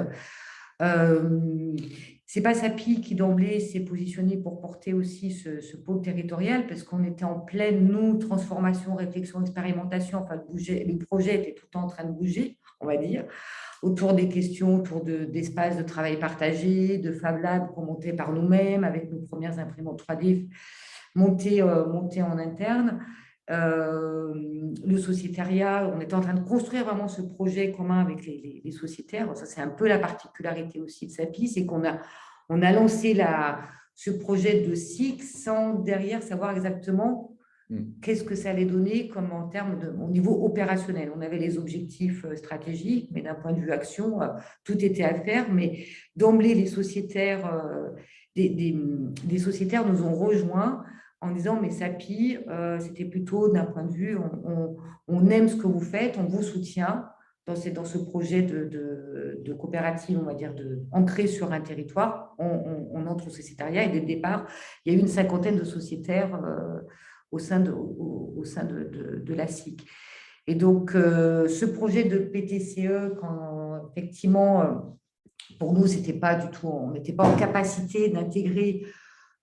C'est pas SAPI qui d'emblée s'est positionné pour porter aussi ce pôle territorial parce qu'on était en pleine, nous, transformation, réflexion, expérimentation. Enfin, le projet était tout le temps en train de bouger, on va dire, autour des questions, autour d'espaces de travail partagés, de Fab Lab qu'on montait par nous-mêmes avec nos premières imprimantes 3D montées en interne. Le sociétariat, on était en train de construire vraiment ce projet commun avec les sociétaires. Ça, c'est un peu la particularité aussi de SAPI, c'est qu'on a lancé ce projet de SIC sans derrière savoir exactement qu'est-ce que ça allait donner comme en termes au niveau opérationnel. On avait les objectifs stratégiques, mais d'un point de vue action, tout était à faire. Mais d'emblée, les sociétaires, des sociétaires nous ont rejoints en disant, mais SAPI, c'était plutôt d'un point de vue, on aime ce que vous faites, on vous soutient dans ce projet de coopérative, on va dire, ancré sur un territoire. On entre au sociétariat et dès le départ, il y a eu une 50aine de sociétaires au sein de la SIC. Et donc, ce projet de PTCE, quand effectivement, pour nous, c'était pas du tout, on n'était pas en capacité d'intégrer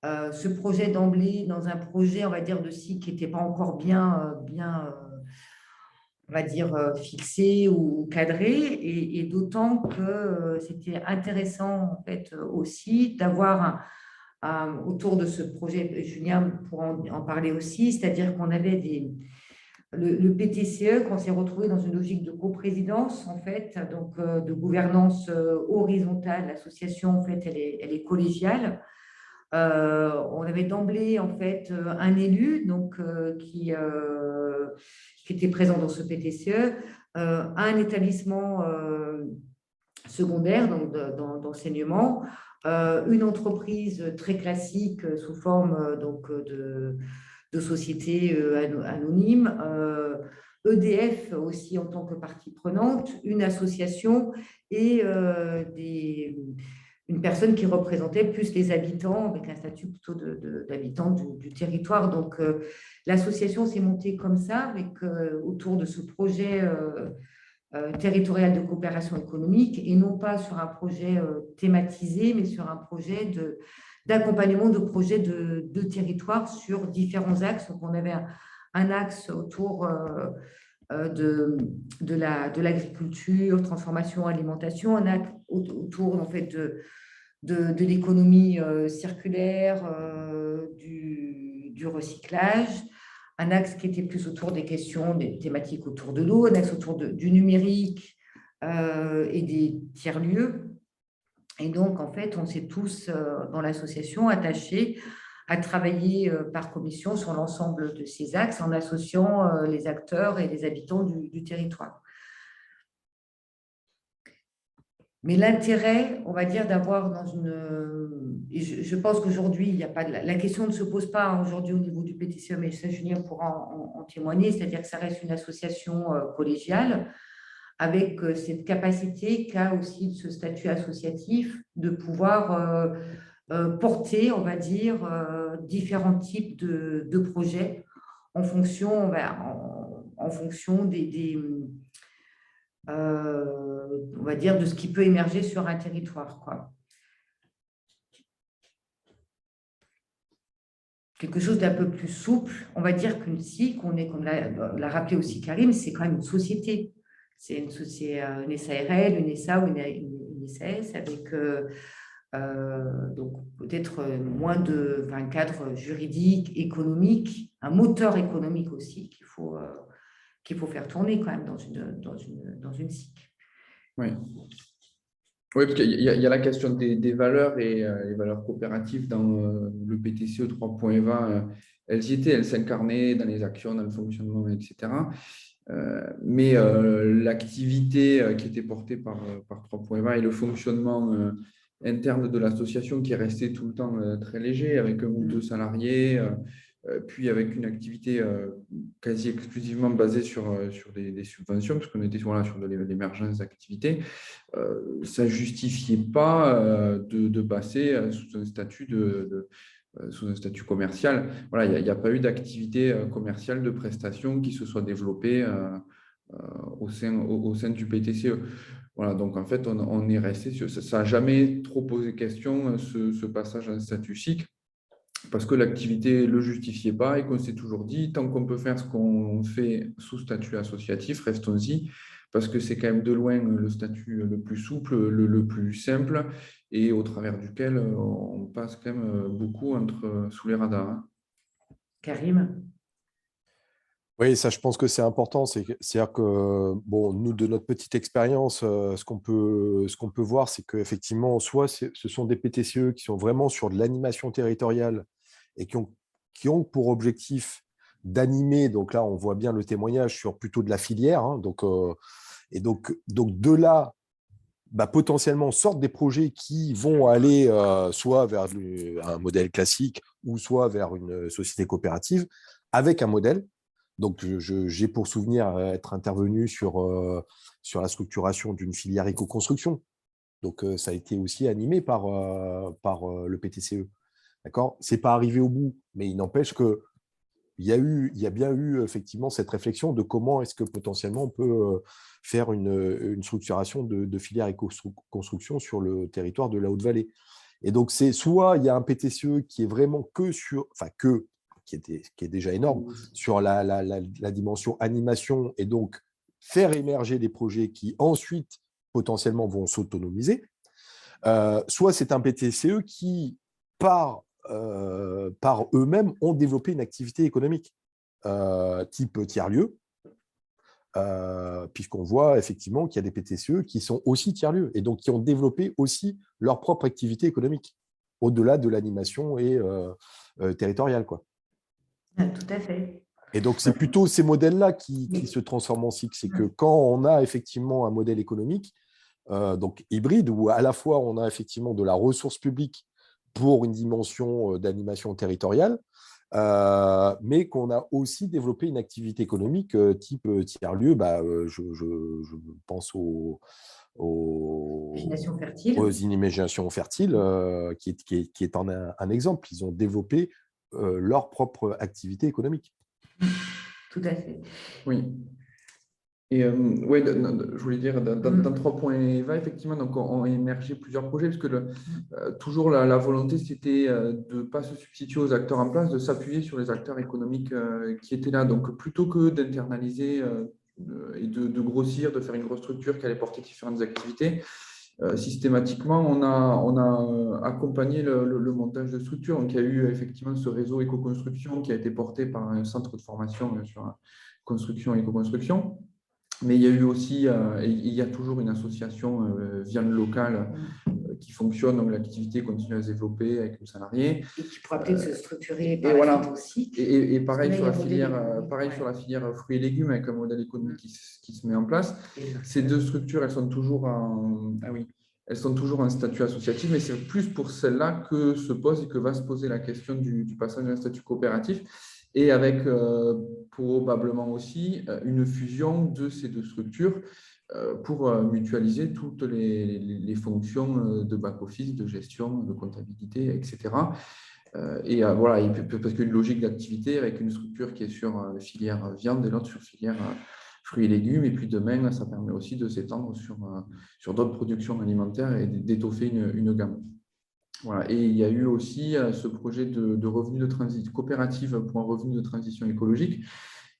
ce projet d'emblée dans un projet, on va dire, de SIC qui n'était pas encore bien on va dire, fixé ou cadré, et d'autant que c'était intéressant en fait aussi d'avoir autour de ce projet, Julien pourra en parler aussi, c'est-à-dire qu'on avait le PTCE, qu'on s'est retrouvé dans une logique de coprésidence, en fait, donc de gouvernance horizontale. L'association, en fait, elle est collégiale. On avait d'emblée, en fait, un élu donc, qui était présent dans ce PTCE, un établissement secondaire donc d'enseignement, une entreprise très classique sous forme donc de société anonyme, EDF aussi en tant que partie prenante, une association et une personne qui représentait plus les habitants, avec un statut plutôt d'habitant du territoire. Donc, l'association s'est montée comme ça, autour de ce projet territorial de coopération économique, et non pas sur un projet thématisé, mais sur un projet d'accompagnement de projets de territoire sur différents axes. Donc, on avait un axe autour de l'agriculture, transformation, alimentation, un axe autour en fait, de l'économie circulaire, du recyclage, un axe qui était plus autour des questions, des thématiques autour de l'eau, un axe autour du numérique et des tiers-lieux. Et donc, en fait, on s'est tous, dans l'association, attachés à travailler par commission sur l'ensemble de ces axes en associant les acteurs et les habitants du territoire. Mais l'intérêt, on va dire, d'avoir dans une… Et je pense qu'aujourd'hui, il n'y a pas la question ne se pose pas aujourd'hui au niveau du PTCE, mais ça, Julien pourra en témoigner, c'est-à-dire que ça reste une association collégiale avec cette capacité qu'a aussi ce statut associatif de pouvoir porter, on va dire, différents types de projets en fonction, en fonction on va dire, de ce qui peut émerger sur un territoire, quoi. Quelque chose d'un peu plus souple, on va dire qu'une SIC, comme l'a rappelé aussi Karim, c'est quand même une société. C'est une SARL, une SA ou une SAS avec donc peut-être moins un cadre juridique, économique, un moteur économique aussi qu'il faut faire tourner quand même dans une SIC. Oui. Oui, parce qu'il y a la question des valeurs et les valeurs coopératives dans le PTCE 3.20. Elles y étaient, elles s'incarnaient dans les actions, dans le fonctionnement, etc. Mais l'activité qui était portée par 3.20 et le fonctionnement interne de l'association qui est resté tout le temps très léger, avec un ou deux salariés, puis avec une activité quasi exclusivement basée sur des subventions, parce qu'on était sur l'émergence d'activités, ça ne justifiait pas de passer sous un statut sous un statut commercial. Voilà, il n'y a pas eu d'activité commerciale de prestation qui se soit développée au sein du PTCE. Voilà, donc en fait, on est resté sur ça. Ça n'a jamais trop posé question, ce passage en statut SIC, parce que l'activité ne le justifiait pas et qu'on s'est toujours dit, tant qu'on peut faire ce qu'on fait sous statut associatif, restons-y, parce que c'est quand même de loin le statut le plus souple, le plus simple, et au travers duquel on passe quand même beaucoup sous les radars. Hein. Karim ? Oui, ça, je pense que c'est important. C'est-à-dire que, bon, nous, de notre petite expérience, ce qu'on peut voir, c'est qu'effectivement, soit ce sont des PTCE qui sont vraiment sur de l'animation territoriale et qui ont pour objectif d'animer, donc là, on voit bien le témoignage sur plutôt de la filière, hein, donc de là, potentiellement sortent des projets qui vont aller soit vers un modèle classique ou soit vers une société coopérative avec un modèle. Donc, j'ai pour souvenir être intervenu sur la structuration d'une filière éco-construction. Donc, ça a été aussi animé par le PTCE. D'accord ? Ce n'est pas arrivé au bout, mais il n'empêche qu'il y a bien eu effectivement cette réflexion de comment est-ce que potentiellement on peut faire une structuration de filière éco-construction sur le territoire de la Haute-Vallée. Et donc, c'est soit il y a un PTCE qui est vraiment qui est déjà énorme, sur la dimension animation, et donc faire émerger des projets qui ensuite potentiellement vont s'autonomiser, soit c'est un PTCE qui, par eux-mêmes, ont développé une activité économique type tiers-lieu, puisqu'on voit effectivement qu'il y a des PTCE qui sont aussi tiers-lieux, et donc qui ont développé aussi leur propre activité économique, au-delà de l'animation et territoriale, quoi. Tout à fait. Et donc, c'est plutôt ces modèles-là qui se transforment en SIC. C'est que quand on a effectivement un modèle économique, donc hybride, où à la fois on a effectivement de la ressource publique pour une dimension d'animation territoriale, mais qu'on a aussi développé une activité économique type tiers-lieu. Je pense aux imaginations fertiles, qui est un exemple. Ils ont développé leur propre activité économique. Tout à fait. Oui. Et ouais, je voulais dire, dans 3 points EVA, effectivement, donc ont émergé plusieurs projets, parce que toujours la volonté, c'était de ne pas se substituer aux acteurs en place, de s'appuyer sur les acteurs économiques qui étaient là. Donc, plutôt que d'internaliser et de grossir, de faire une grosse structure qui allait porter différentes activités, systématiquement, on a accompagné le montage de structures. Donc, il y a eu effectivement ce réseau éco-construction qui a été porté par un centre de formation sur construction et éco-construction. Mais il y a eu aussi, et il y a toujours une association viande locale qui fonctionne, donc l'activité continue à se développer avec le salarié. Et qui pourra peut-être se structurer par la suite aussi. Et pareil, sur la filière fruits et légumes, avec un modèle économique qui se met en place. Ces 2 structures, elles sont toujours en statut associatif, mais c'est plus pour celles-là que se pose et que va se poser la question du passage d'un statut coopératif. Et avec probablement aussi une fusion de ces 2 structures pour mutualiser toutes les fonctions de back-office, de gestion, de comptabilité, etc. Voilà, parce qu'une logique d'activité avec une structure qui est sur filière viande et l'autre sur filière fruits et légumes. Et puis demain, ça permet aussi de s'étendre sur d'autres productions alimentaires et d'étoffer une gamme. Voilà. Et il y a eu aussi ce projet de revenu de transition coopérative pour un revenu de transition écologique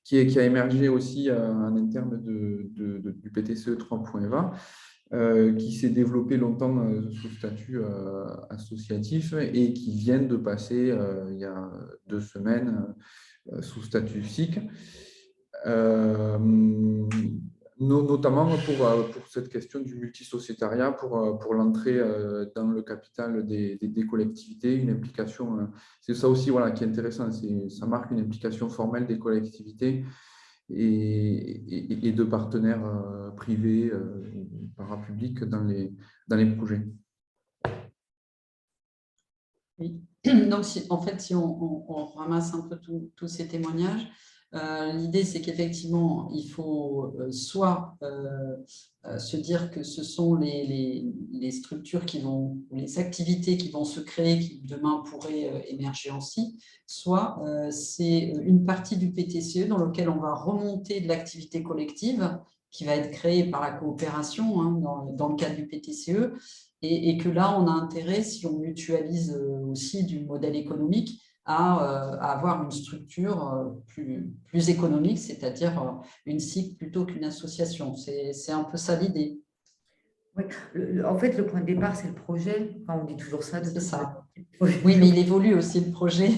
qui a émergé aussi en interne du PTCE 3.20, qui s'est développé longtemps sous statut associatif et qui vient de passer il y a 2 semaines sous statut SIC. Notamment pour cette question du multisociétariat, pour l'entrée dans le capital des collectivités, une implication, c'est ça aussi voilà, qui est intéressant, ça marque une implication formelle des collectivités et de partenaires privés, parapublics dans les projets. Oui. Donc, en fait, si on ramasse un peu tous ces témoignages, l'idée, c'est qu'effectivement, il faut soit se dire que ce sont les structures les activités qui vont se créer, qui demain pourraient émerger aussi, soit c'est une partie du PTCE dans lequel on va remonter de l'activité collective qui va être créée par la coopération dans le cadre du PTCE, et que là, on a intérêt, si on mutualise aussi du modèle économique, à avoir une structure plus économique, c'est-à-dire une SIC plutôt qu'une association. C'est un peu ça l'idée. Oui. En fait, le point de départ, c'est le projet. Enfin, on dit toujours ça. C'est ça. Oui, mais il évolue aussi, le projet.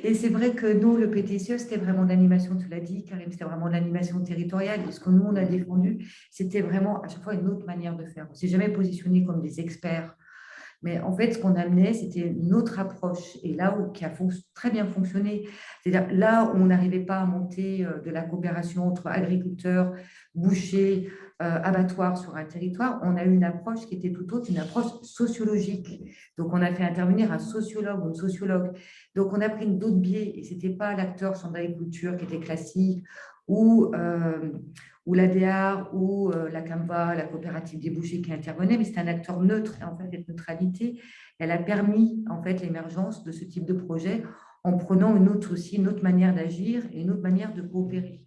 Et c'est vrai que nous, le PTCE, c'était vraiment de l'animation, tu l'as dit, Karim, c'était vraiment de l'animation territoriale. Et ce que nous, on a défendu, c'était vraiment à chaque fois une autre manière de faire. On ne s'est jamais positionné comme des experts. Mais en fait, ce qu'on amenait, c'était une autre approche. Et là qui a très bien fonctionné, c'est-à-dire là où on n'arrivait pas à monter de la coopération entre agriculteurs, bouchers, abattoirs sur un territoire, on a eu une approche qui était tout autre, une approche sociologique. Donc, on a fait intervenir un sociologue ou une sociologue. Donc, on a pris d'autres biais et ce n'était pas l'acteur chambre d'agriculture qui était classique ou l'ADR ou la CAMVA, la coopérative des bouchers qui intervenait, mais c'était un acteur neutre. Et en fait, cette neutralité, elle a permis en fait l'émergence de ce type de projet en prenant une autre manière d'agir et une autre manière de coopérer.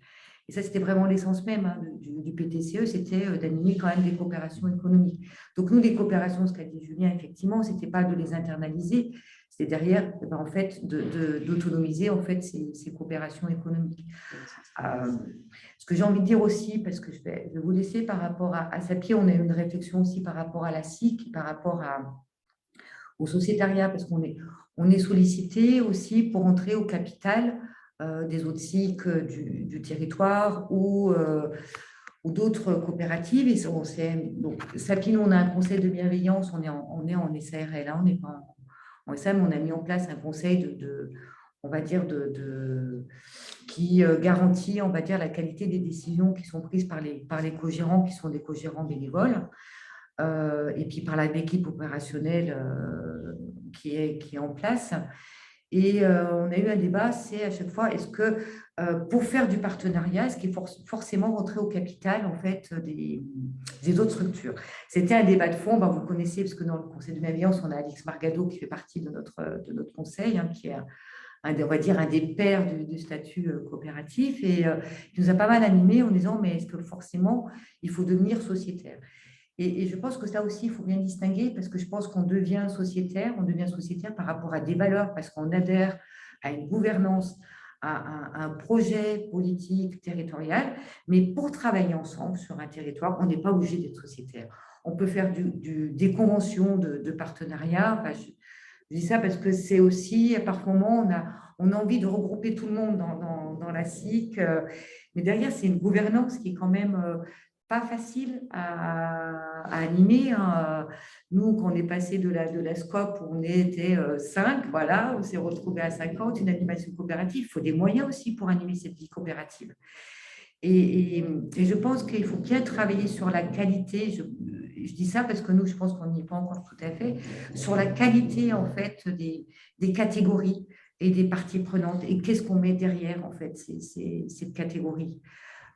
Et ça, c'était vraiment l'essence même du PTCE, c'était d'animer quand même des coopérations économiques. Donc, nous, les coopérations, ce qu'a dit Julien, effectivement, ce n'était pas de les internaliser, c'était derrière, en fait, d'autonomiser en fait, ces coopérations économiques. Ce que j'ai envie de dire aussi, parce que je vais vous laisser par rapport à SAPI, on a eu une réflexion aussi par rapport à la SIC, par rapport au sociétariat, parce qu'on est sollicité aussi pour entrer au capital des autres SIC du territoire ou d'autres coopératives. Et donc, SAPI, nous, on a un conseil de bienveillance, on est en SARL, on n'est pas en SM, on a mis en place un conseil on va dire, qui garantit, on va dire, la qualité des décisions qui sont prises par les co-gérants, qui sont des co-gérants bénévoles, et puis par l'équipe opérationnelle qui est en place. Et on a eu un débat, c'est à chaque fois, est-ce que pour faire du partenariat, est-ce qu'il faut forcément rentrer au capital en fait, des autres structures? C'était un débat de fond, ben, vous connaissez, parce que dans le conseil de bienveillance, on a Alix Margado qui fait partie de notre conseil, hein, qui est on va dire un des pères du statut coopératif, et qui nous a pas mal animés en disant, mais est-ce que forcément, il faut devenir sociétaire? Et je pense que ça aussi, il faut bien distinguer, parce que je pense qu'on devient sociétaire par rapport à des valeurs, parce qu'on adhère à une gouvernance, à un projet politique territorial, mais pour travailler ensemble sur un territoire, on n'est pas obligé d'être sociétaire. On peut faire des conventions de partenariat. Enfin, je dis ça parce que c'est aussi, par moment, on a envie de regrouper tout le monde dans la SIC, mais derrière, c'est une gouvernance qui est quand même pas facile à animer, hein. Nous, quand on est passé de la SCOP, où on était 5, voilà, on s'est retrouvé à 50, une animation coopérative. Il faut des moyens aussi pour animer cette vie coopérative. Et je pense qu'il faut bien travailler sur la qualité. Je dis ça parce que nous, je pense qu'on n'y est pas encore tout à fait, sur la qualité en fait des catégories et des parties prenantes. Et qu'est-ce qu'on met derrière en fait cette catégorie?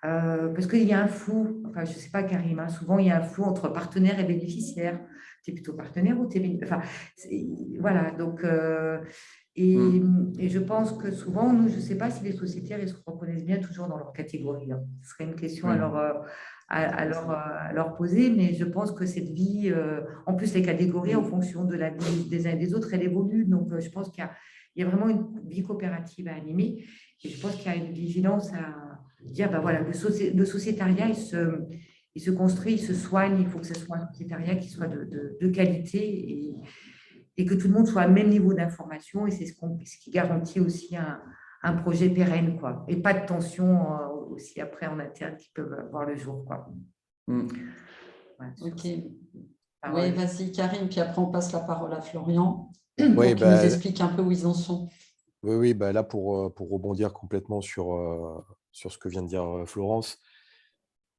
Parce qu'il y a un flou, enfin, je ne sais pas, Karim, hein, souvent il y a un flou entre partenaire et bénéficiaire. Tu es plutôt partenaire ou tu es bénéficiaire? Enfin, voilà, donc, et je pense que souvent, nous, je ne sais pas si les sociétaires ils se reconnaissent bien toujours dans leur catégorie, hein. Ce serait une question à leur poser, mais je pense que cette vie, en plus, les catégories, en fonction de la vie des uns et des autres, elle évolue. Donc, je pense qu'il y a vraiment une vie coopérative à animer. Et je pense qu'il y a une vigilance à dire, ben voilà, le sociétariat, il se construit, il se soigne, il faut que ce soit un sociétariat qui soit de qualité et que tout le monde soit au même niveau d'information, et c'est ce qui garantit aussi un projet pérenne, quoi, et pas de tension aussi après en interne qui peuvent voir le jour, quoi. Voilà, ok. Oui, vas-y Karim, puis après on passe la parole à Florian, oui, pour qu'il nous explique un peu où ils en sont. Oui, là, pour rebondir complètement sur ce que vient de dire Florence,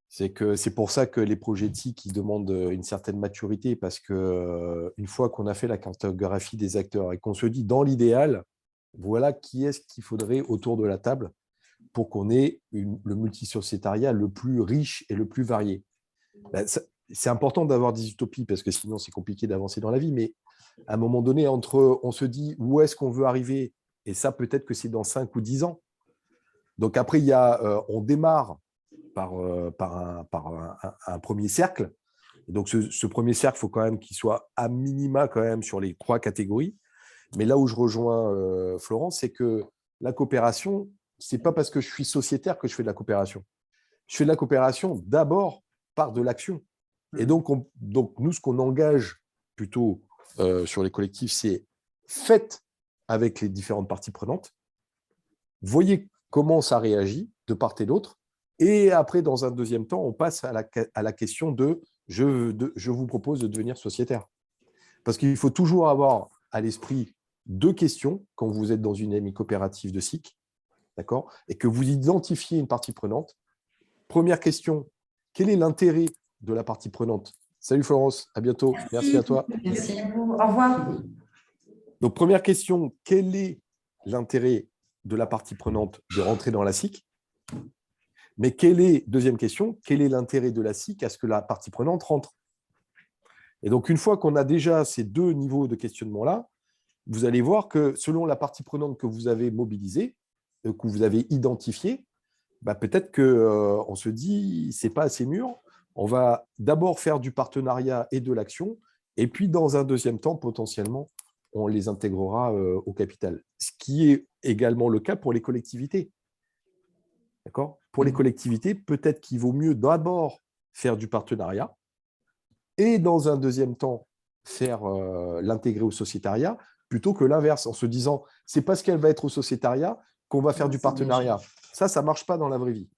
c'est pour ça que les projets TIC, ils demandent une certaine maturité, parce qu'une fois qu'on a fait la cartographie des acteurs et qu'on se dit, dans l'idéal, voilà qui est-ce qu'il faudrait autour de la table pour qu'on ait le multisociétariat le plus riche et le plus varié. C'est important d'avoir des utopies, parce que sinon, c'est compliqué d'avancer dans la vie, mais à un moment donné, on se dit où est-ce qu'on veut arriver, et ça, peut-être que c'est dans 5 ou 10 ans. Donc après, on démarre par un premier cercle. Et donc, ce premier cercle, il faut quand même qu'il soit à minima quand même sur les 3 catégories. Mais là où je rejoins Florence, c'est que la coopération, ce n'est pas parce que je suis sociétaire que je fais de la coopération. Je fais de la coopération d'abord par de l'action. Et donc nous, ce qu'on engage plutôt sur les collectifs, c'est faites avec les différentes parties prenantes, voyez comment ça réagit de part et d'autre, et après, dans un deuxième temps, on passe à la question de je vous propose de devenir sociétaire. Parce qu'il faut toujours avoir à l'esprit 2 questions quand vous êtes dans une AMI coopérative de SIC, d'accord, et que vous identifiez une partie prenante. Première question, quel est l'intérêt de la partie prenante? Salut Florence, à bientôt. Merci à toi. Merci à vous. Au revoir. Donc, première question, quel est l'intérêt de la partie prenante de rentrer dans la SIC? Mais deuxième question, quel est l'intérêt de la SIC à ce que la partie prenante rentre? Et donc, une fois qu'on a déjà ces 2 niveaux de questionnement-là, vous allez voir que selon la partie prenante que vous avez mobilisée, que vous avez identifiée, peut-être qu'on se dit, ce n'est pas assez mûr, on va d'abord faire du partenariat et de l'action, et puis dans un deuxième temps, potentiellement, on les intégrera au capital. Ce qui est également le cas pour les collectivités. D'accord ? Pour les collectivités, peut-être qu'il vaut mieux d'abord faire du partenariat et dans un deuxième temps, faire l'intégrer au sociétariat, plutôt que l'inverse, en se disant, c'est parce qu'elle va être au sociétariat qu'on va faire du partenariat. Ça ne marche pas dans la vraie vie.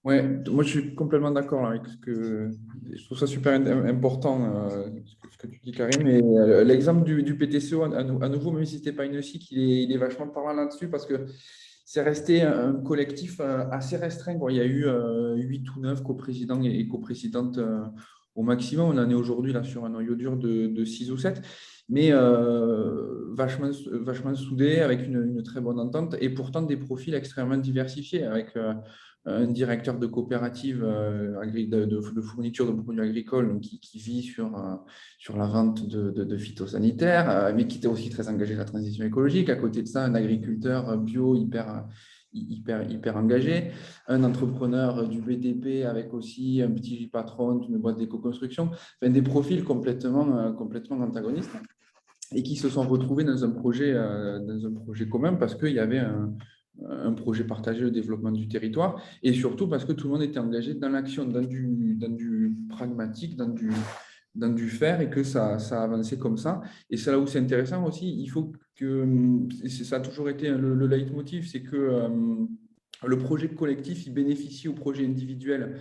Oui, moi je suis complètement d'accord avec ce que je trouve ça super important, ce que tu dis, Karim. Et l'exemple du PTCO, à nouveau, même si ce n'était pas une SIC, il est vachement parlant là-dessus, parce que c'est resté un collectif assez restreint. Il y a eu 8 ou 9 coprésidents et coprésidentes au maximum. On en est aujourd'hui là sur un noyau dur de 6 ou 7, mais vachement soudés, avec une très bonne entente, et pourtant des profils extrêmement diversifiés, avec un directeur de coopérative de fourniture de produits agricoles, donc, qui vit sur la vente de phytosanitaires, mais qui était aussi très engagé dans la transition écologique. À côté de ça, un agriculteur bio hyper engagé, un entrepreneur du BTP avec aussi un petit patron d'une boîte d'éco-construction, enfin, des profils complètement antagonistes, et qui se sont retrouvés dans un projet commun parce qu'il y avait un projet partagé de développement du territoire, et surtout parce que tout le monde était engagé dans l'action, dans du pragmatique, dans du faire, et que ça a avancé comme ça. Et c'est là où c'est intéressant aussi, il faut que, ça a toujours été le leitmotiv, c'est que le projet collectif, il bénéficie au projet individuel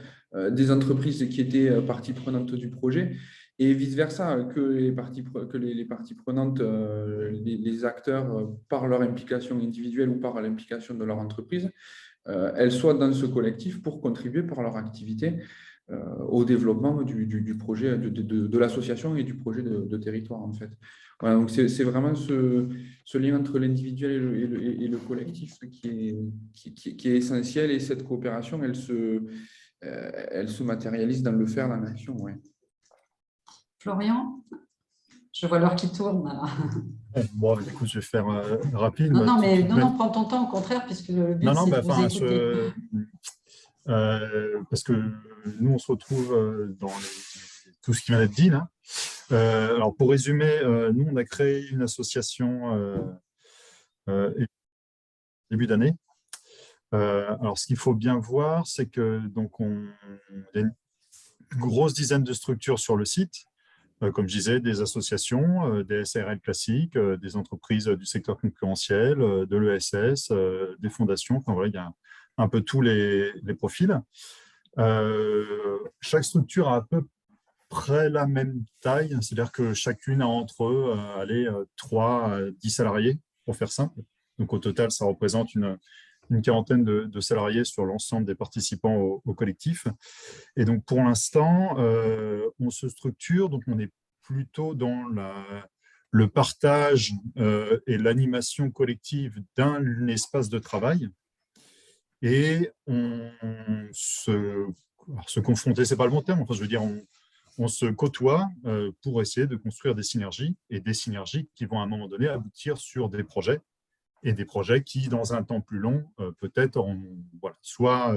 des entreprises qui étaient partie prenante du projet, et vice-versa, que les parties prenantes, les acteurs, par leur implication individuelle ou par l'implication de leur entreprise, elles soient dans ce collectif pour contribuer par leur activité au développement du projet, de l'association et du projet de territoire, en fait. Voilà, donc c'est vraiment ce lien entre l'individuel et le collectif qui est essentiel, et cette coopération, elle se matérialise dans le faire, dans l'action. Ouais. Florian, je vois l'heure qui tourne. Bon, écoute, je vais faire rapide. Non, prends ton temps, au contraire, puisque le but, c'est de vous écouter. Parce que nous, on se retrouve dans tout ce qui vient d'être dit là. Alors, pour résumer, nous, on a créé une association début d'année. Alors, ce qu'il faut bien voir, c'est que donc on a une grosse dizaine de structures sur le site. Comme je disais, des associations, des SARL classiques, des entreprises du secteur concurrentiel, de l'ESS, des fondations. Enfin, voilà, il y a un peu tous les profils. Chaque structure a à peu près la même taille, c'est-à-dire que chacune a entre eux 3 à 10 salariés, pour faire simple. Donc au total, ça représente une quarantaine de salariés sur l'ensemble des participants au collectif. Et donc pour l'instant, on se structure, donc on est plutôt dans le partage et l'animation collective d'un espace de travail. Et se confronter, c'est pas le bon terme, enfin je veux dire, on se côtoie pour essayer de construire des synergies, et des synergies qui vont à un moment donné aboutir sur des projets, et des projets qui, dans un temps plus long, peut-être soit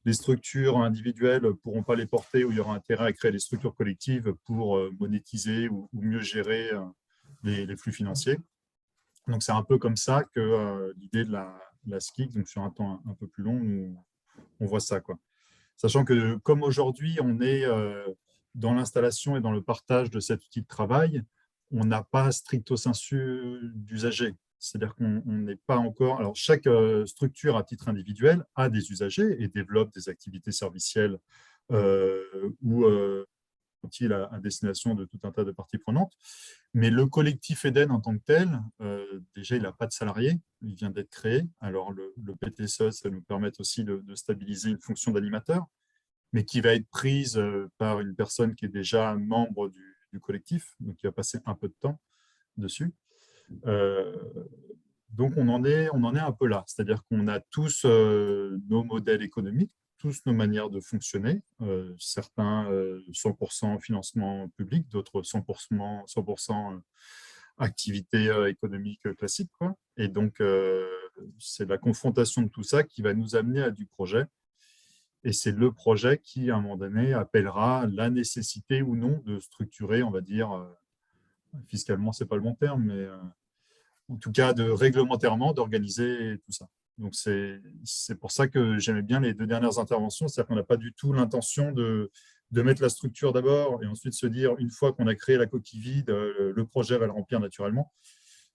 les structures individuelles ne pourront pas les porter, où il y aura intérêt à créer des structures collectives pour monétiser ou mieux gérer les flux financiers. Donc c'est un peu comme ça que l'idée de la SKIC, donc sur un temps un peu plus long, on voit ça, quoi. Sachant que comme aujourd'hui, on est dans l'installation et dans le partage de cet outil de travail, on n'a pas stricto sensu d'usagers. C'est-à-dire qu'on n'est pas encore… Alors, chaque structure à titre individuel a des usagers et développe des activités servicielles ou utiles à destination de tout un tas de parties prenantes. Mais le collectif Eden en tant que tel, déjà, il n'a pas de salariés, il vient d'être créé. Alors, le PTCE, ça nous permet aussi de stabiliser une fonction d'animateur, mais qui va être prise par une personne qui est déjà membre du collectif, donc qui va passer un peu de temps dessus. Donc, on en est un peu là. C'est-à-dire qu'on a tous nos modèles économiques, tous nos manières de fonctionner, certains 100% financement public, d'autres 100% activité économique classique, quoi. Et donc, c'est la confrontation de tout ça qui va nous amener à du projet. Et c'est le projet qui, à un moment donné, appellera la nécessité ou non de structurer, on va dire, fiscalement, ce n'est pas le bon terme, mais en tout cas, réglementairement, d'organiser tout ça. Donc, c'est pour ça que j'aimais bien les 2 dernières interventions, c'est-à-dire qu'on n'a pas du tout l'intention de mettre la structure d'abord et ensuite se dire, une fois qu'on a créé la coquille vide, le projet va le remplir naturellement.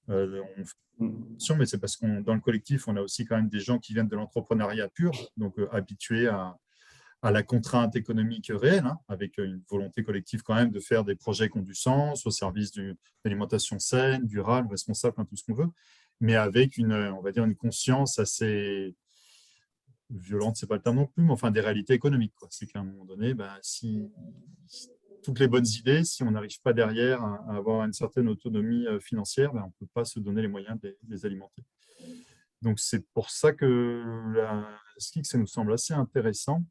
Mais c'est parce que dans le collectif, on a aussi quand même des gens qui viennent de l'entrepreneuriat pur, donc habitués à la contrainte économique réelle, hein, avec une volonté collective quand même de faire des projets qui ont du sens, au service d'une alimentation saine, durable, responsable, tout ce qu'on veut, mais avec on va dire, une conscience assez violente, c'est pas le terme non plus, mais enfin des réalités économiques, quoi. C'est qu'à un moment donné, si toutes les bonnes idées, si on n'arrive pas derrière à avoir une certaine autonomie financière, on ne peut pas se donner les moyens de les alimenter. Donc, c'est pour ça que la SCIC, ça nous semble assez intéressant.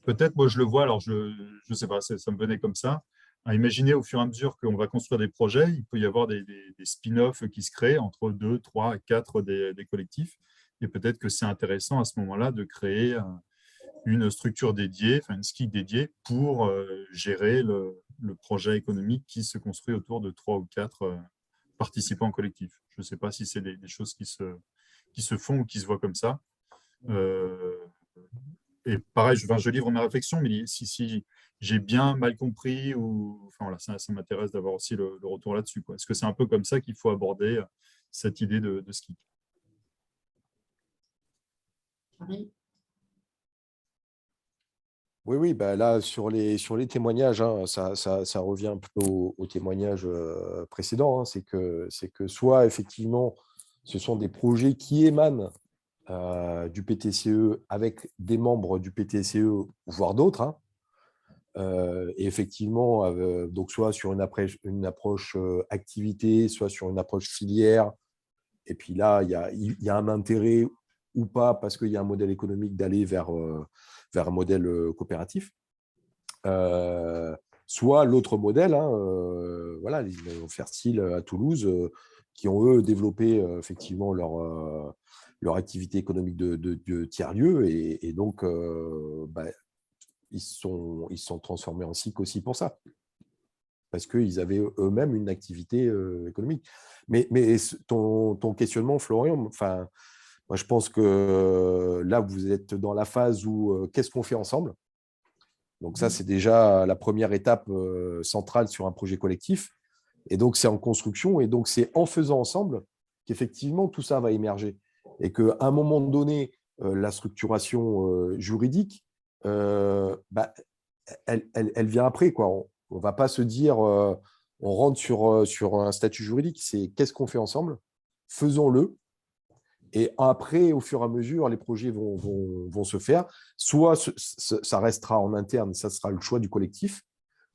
Peut-être, moi, je le vois, alors je ne sais pas, ça me venait comme ça, à imaginer au fur et à mesure qu'on va construire des projets, il peut y avoir des spin-offs qui se créent entre 2, 3, 4 des collectifs. Et peut-être que c'est intéressant à ce moment-là de créer une structure dédiée, enfin une SCIC dédiée pour gérer le projet économique qui se construit autour de 3 ou 4 participants collectifs. Je ne sais pas si c'est des choses qui se font ou qui se voient comme ça. Et pareil, je livre mes réflexions, mais si j'ai bien mal compris, enfin, voilà, ça m'intéresse d'avoir aussi le retour là-dessus. Est-ce que c'est un peu comme ça qu'il faut aborder cette idée de SCIC? Oui, bah là, sur les témoignages, hein, ça revient un peu au témoignage précédent. Hein, c'est que soit, effectivement, ce sont des projets qui émanent du PTCE avec des membres du PTCE, voire d'autres. Hein. Et effectivement, donc soit sur une approche activité, soit sur une approche filière. Et puis là, il y a un intérêt ou pas, parce qu'il y a un modèle économique d'aller vers un modèle coopératif. Soit l'autre modèle, hein, voilà, les innovations fertiles à Toulouse, qui ont, eux, développé effectivement leur activité économique de tiers-lieu, et donc ils se sont transformés en SIC aussi pour ça, parce qu'ils avaient eux-mêmes une activité économique. Mais ton questionnement, Florian, enfin, moi, je pense que là, vous êtes dans la phase où qu'est-ce qu'on fait ensemble? Donc ça, c'est déjà la première étape centrale sur un projet collectif. Et donc, c'est en construction. Et donc, c'est en faisant ensemble qu'effectivement, tout ça va émerger. Et qu'à un moment donné, la structuration juridique, elle vient après, quoi. On ne va pas se dire, on rentre sur un statut juridique. C'est qu'est-ce qu'on fait ensemble? Faisons-le. Et après, au fur et à mesure, les projets vont se faire. Soit ça restera en interne, ça sera le choix du collectif,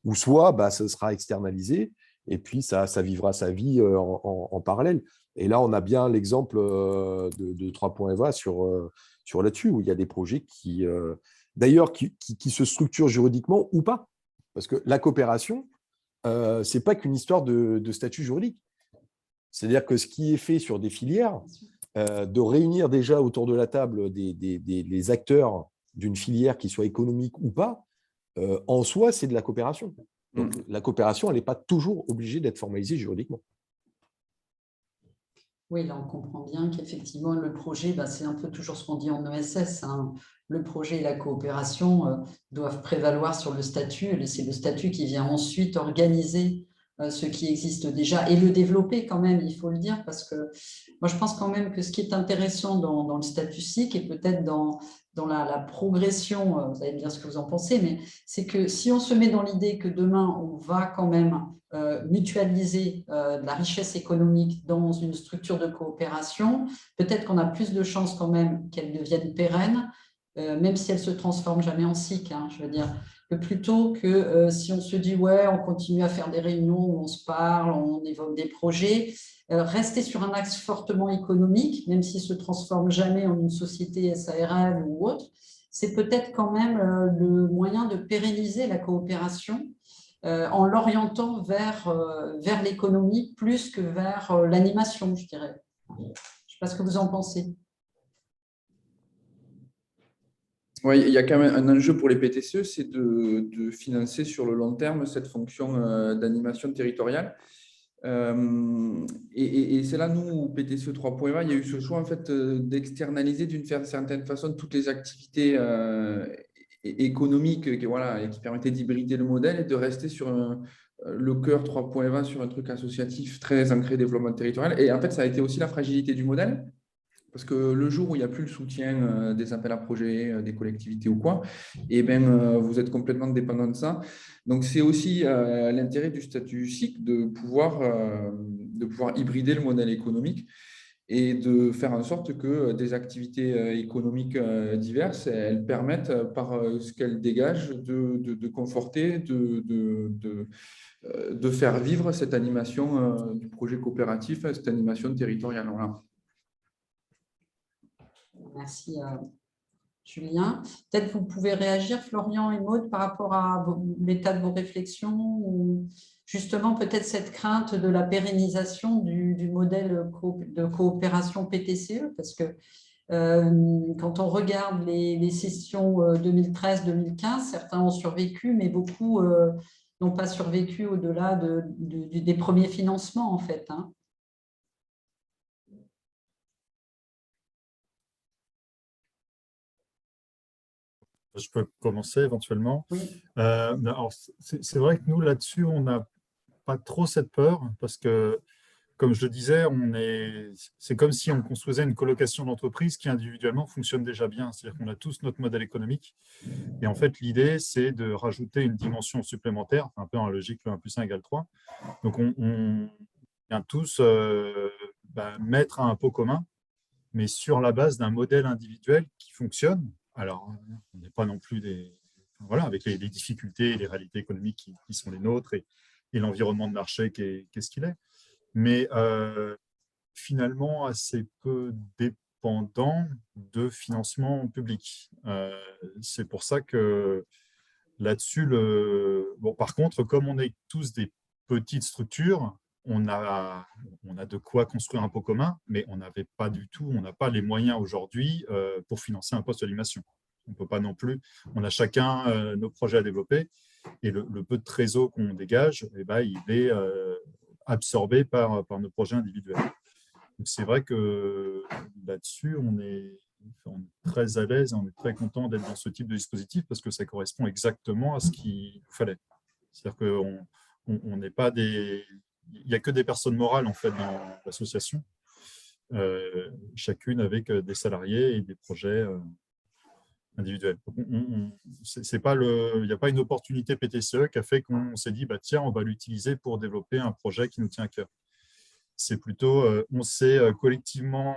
ou soit ça sera externalisé, et puis ça vivra sa vie en parallèle. Et là, on a bien l'exemple de 3.EVA sur là-dessus, où il y a des projets qui, d'ailleurs, qui se structurent juridiquement ou pas. Parce que la coopération, ce n'est pas qu'une histoire de statut juridique. C'est-à-dire que ce qui est fait sur des filières, de réunir déjà autour de la table les acteurs d'une filière, qui soit économique ou pas, en soi, c'est de la coopération. Donc, la coopération, elle n'est pas toujours obligée d'être formalisée juridiquement. Oui, là, on comprend bien qu'effectivement, le projet, c'est un peu toujours ce qu'on dit en ESS. Hein. Le projet et la coopération doivent prévaloir sur le statut. Et c'est le statut qui vient ensuite organiser ce qui existe déjà et le développer quand même, il faut le dire, parce que moi, je pense quand même que ce qui est intéressant dans le statut SIC et peut-être dans la progression, vous allez me dire ce que vous en pensez, mais c'est que si on se met dans l'idée que demain, on va quand même mutualiser de la richesse économique dans une structure de coopération, peut-être qu'on a plus de chances quand même qu'elle devienne pérenne, même si elle ne se transforme jamais en SIC, hein, je veux dire, que plutôt que si on se dit, ouais, on continue à faire des réunions où on se parle, on évoque des projets, rester sur un axe fortement économique, même s'il ne se transforme jamais en une société SARL ou autre, c'est peut-être quand même le moyen de pérenniser la coopération en l'orientant vers l'économie plus que vers l'animation, je dirais. Je ne sais pas ce que vous en pensez. Oui, il y a quand même un enjeu pour les PTCE, c'est de financer sur le long terme cette fonction d'animation territoriale. Et c'est là, nous, au PTCE 3.20, il y a eu ce choix en fait, d'externaliser d'une certaine façon toutes les activités économiques qui permettaient d'hybrider le modèle et de rester sur le cœur 3.20, sur un truc associatif très ancré développement territorial. Et en fait, ça a été aussi la fragilité du modèle. Parce que le jour où il n'y a plus le soutien des appels à projets, des collectivités ou quoi, vous êtes complètement dépendant de ça. Donc, c'est aussi l'intérêt du statut SIC de pouvoir hybrider le modèle économique et de faire en sorte que des activités économiques diverses, elles permettent, par ce qu'elles dégagent, de conforter, de faire vivre cette animation du projet coopératif, cette animation territoriale. Voilà. Merci, Julien. Peut-être vous pouvez réagir, Florian et Maud, par rapport à l'état de vos réflexions ou justement peut-être cette crainte de la pérennisation du modèle de coopération PTCE, parce que quand on regarde les sessions 2013-2015, certains ont survécu, mais beaucoup n'ont pas survécu au-delà des premiers financements, en fait. Hein. Je peux commencer éventuellement. Oui. C'est vrai que nous, là-dessus, on n'a pas trop cette peur parce que, comme je le disais, c'est comme si on construisait une colocation d'entreprise qui individuellement fonctionne déjà bien. C'est-à-dire qu'on a tous notre modèle économique. Et en fait, l'idée, c'est de rajouter une dimension supplémentaire, un peu en logique, le 1 + 1 = 3. Donc, on vient tous mettre un pot commun, mais sur la base d'un modèle individuel qui fonctionne. Alors, on n'est pas non plus voilà, avec les difficultés et les réalités économiques qui sont les nôtres et l'environnement de marché qui est ce qu'il est. Mais finalement, assez peu dépendant de financement public. C'est pour ça que là-dessus, par contre, comme on est tous des petites structures, on a de quoi construire un pot commun, mais on n'a pas les moyens aujourd'hui pour financer un poste d'animation. On ne peut pas non plus, on a chacun nos projets à développer, et le peu de trésor qu'on dégage, il est absorbé par nos projets individuels. C'est vrai que là-dessus, on est très à l'aise, on est très content d'être dans ce type de dispositif parce que ça correspond exactement à ce qu'il fallait. C'est-à-dire qu'on n'est pas il n'y a que des personnes morales en fait dans l'association, chacune avec des salariés et des projets individuels. Il n'y a pas une opportunité PTCE qui a fait qu'on s'est dit tiens, on va l'utiliser pour développer un projet qui nous tient à cœur. C'est plutôt, on s'est collectivement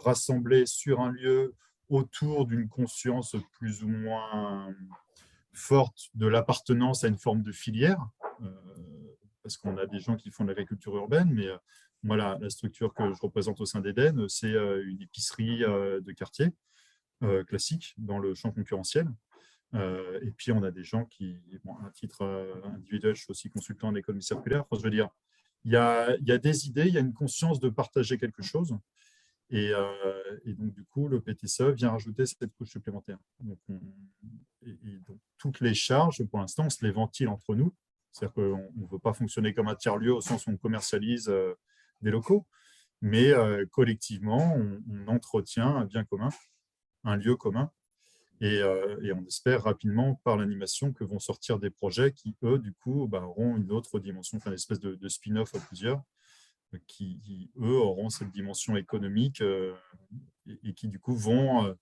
rassemblés sur un lieu autour d'une conscience plus ou moins forte de l'appartenance à une forme de filière, parce qu'on a des gens qui font de l'agriculture urbaine, mais moi, la structure que je représente au sein d'Eden, c'est une épicerie de quartier classique dans le champ concurrentiel. Et puis, on a des gens qui, à titre individuel, je suis aussi consultant en économie circulaire. Enfin, je veux dire, il y a des idées, il y a une conscience de partager quelque chose. Et donc, du coup, le PTCE vient rajouter cette couche supplémentaire. Donc, donc toutes les charges, pour l'instant, on se les ventile entre nous. C'est-à-dire qu'on ne veut pas fonctionner comme un tiers-lieu au sens où on commercialise des locaux, mais collectivement, on entretient un bien commun, un lieu commun. Et on espère rapidement, par l'animation, que vont sortir des projets qui, eux, du coup, auront une autre dimension, enfin, une espèce de spin-off à plusieurs, qui, eux, auront cette dimension économique et qui, du coup, vont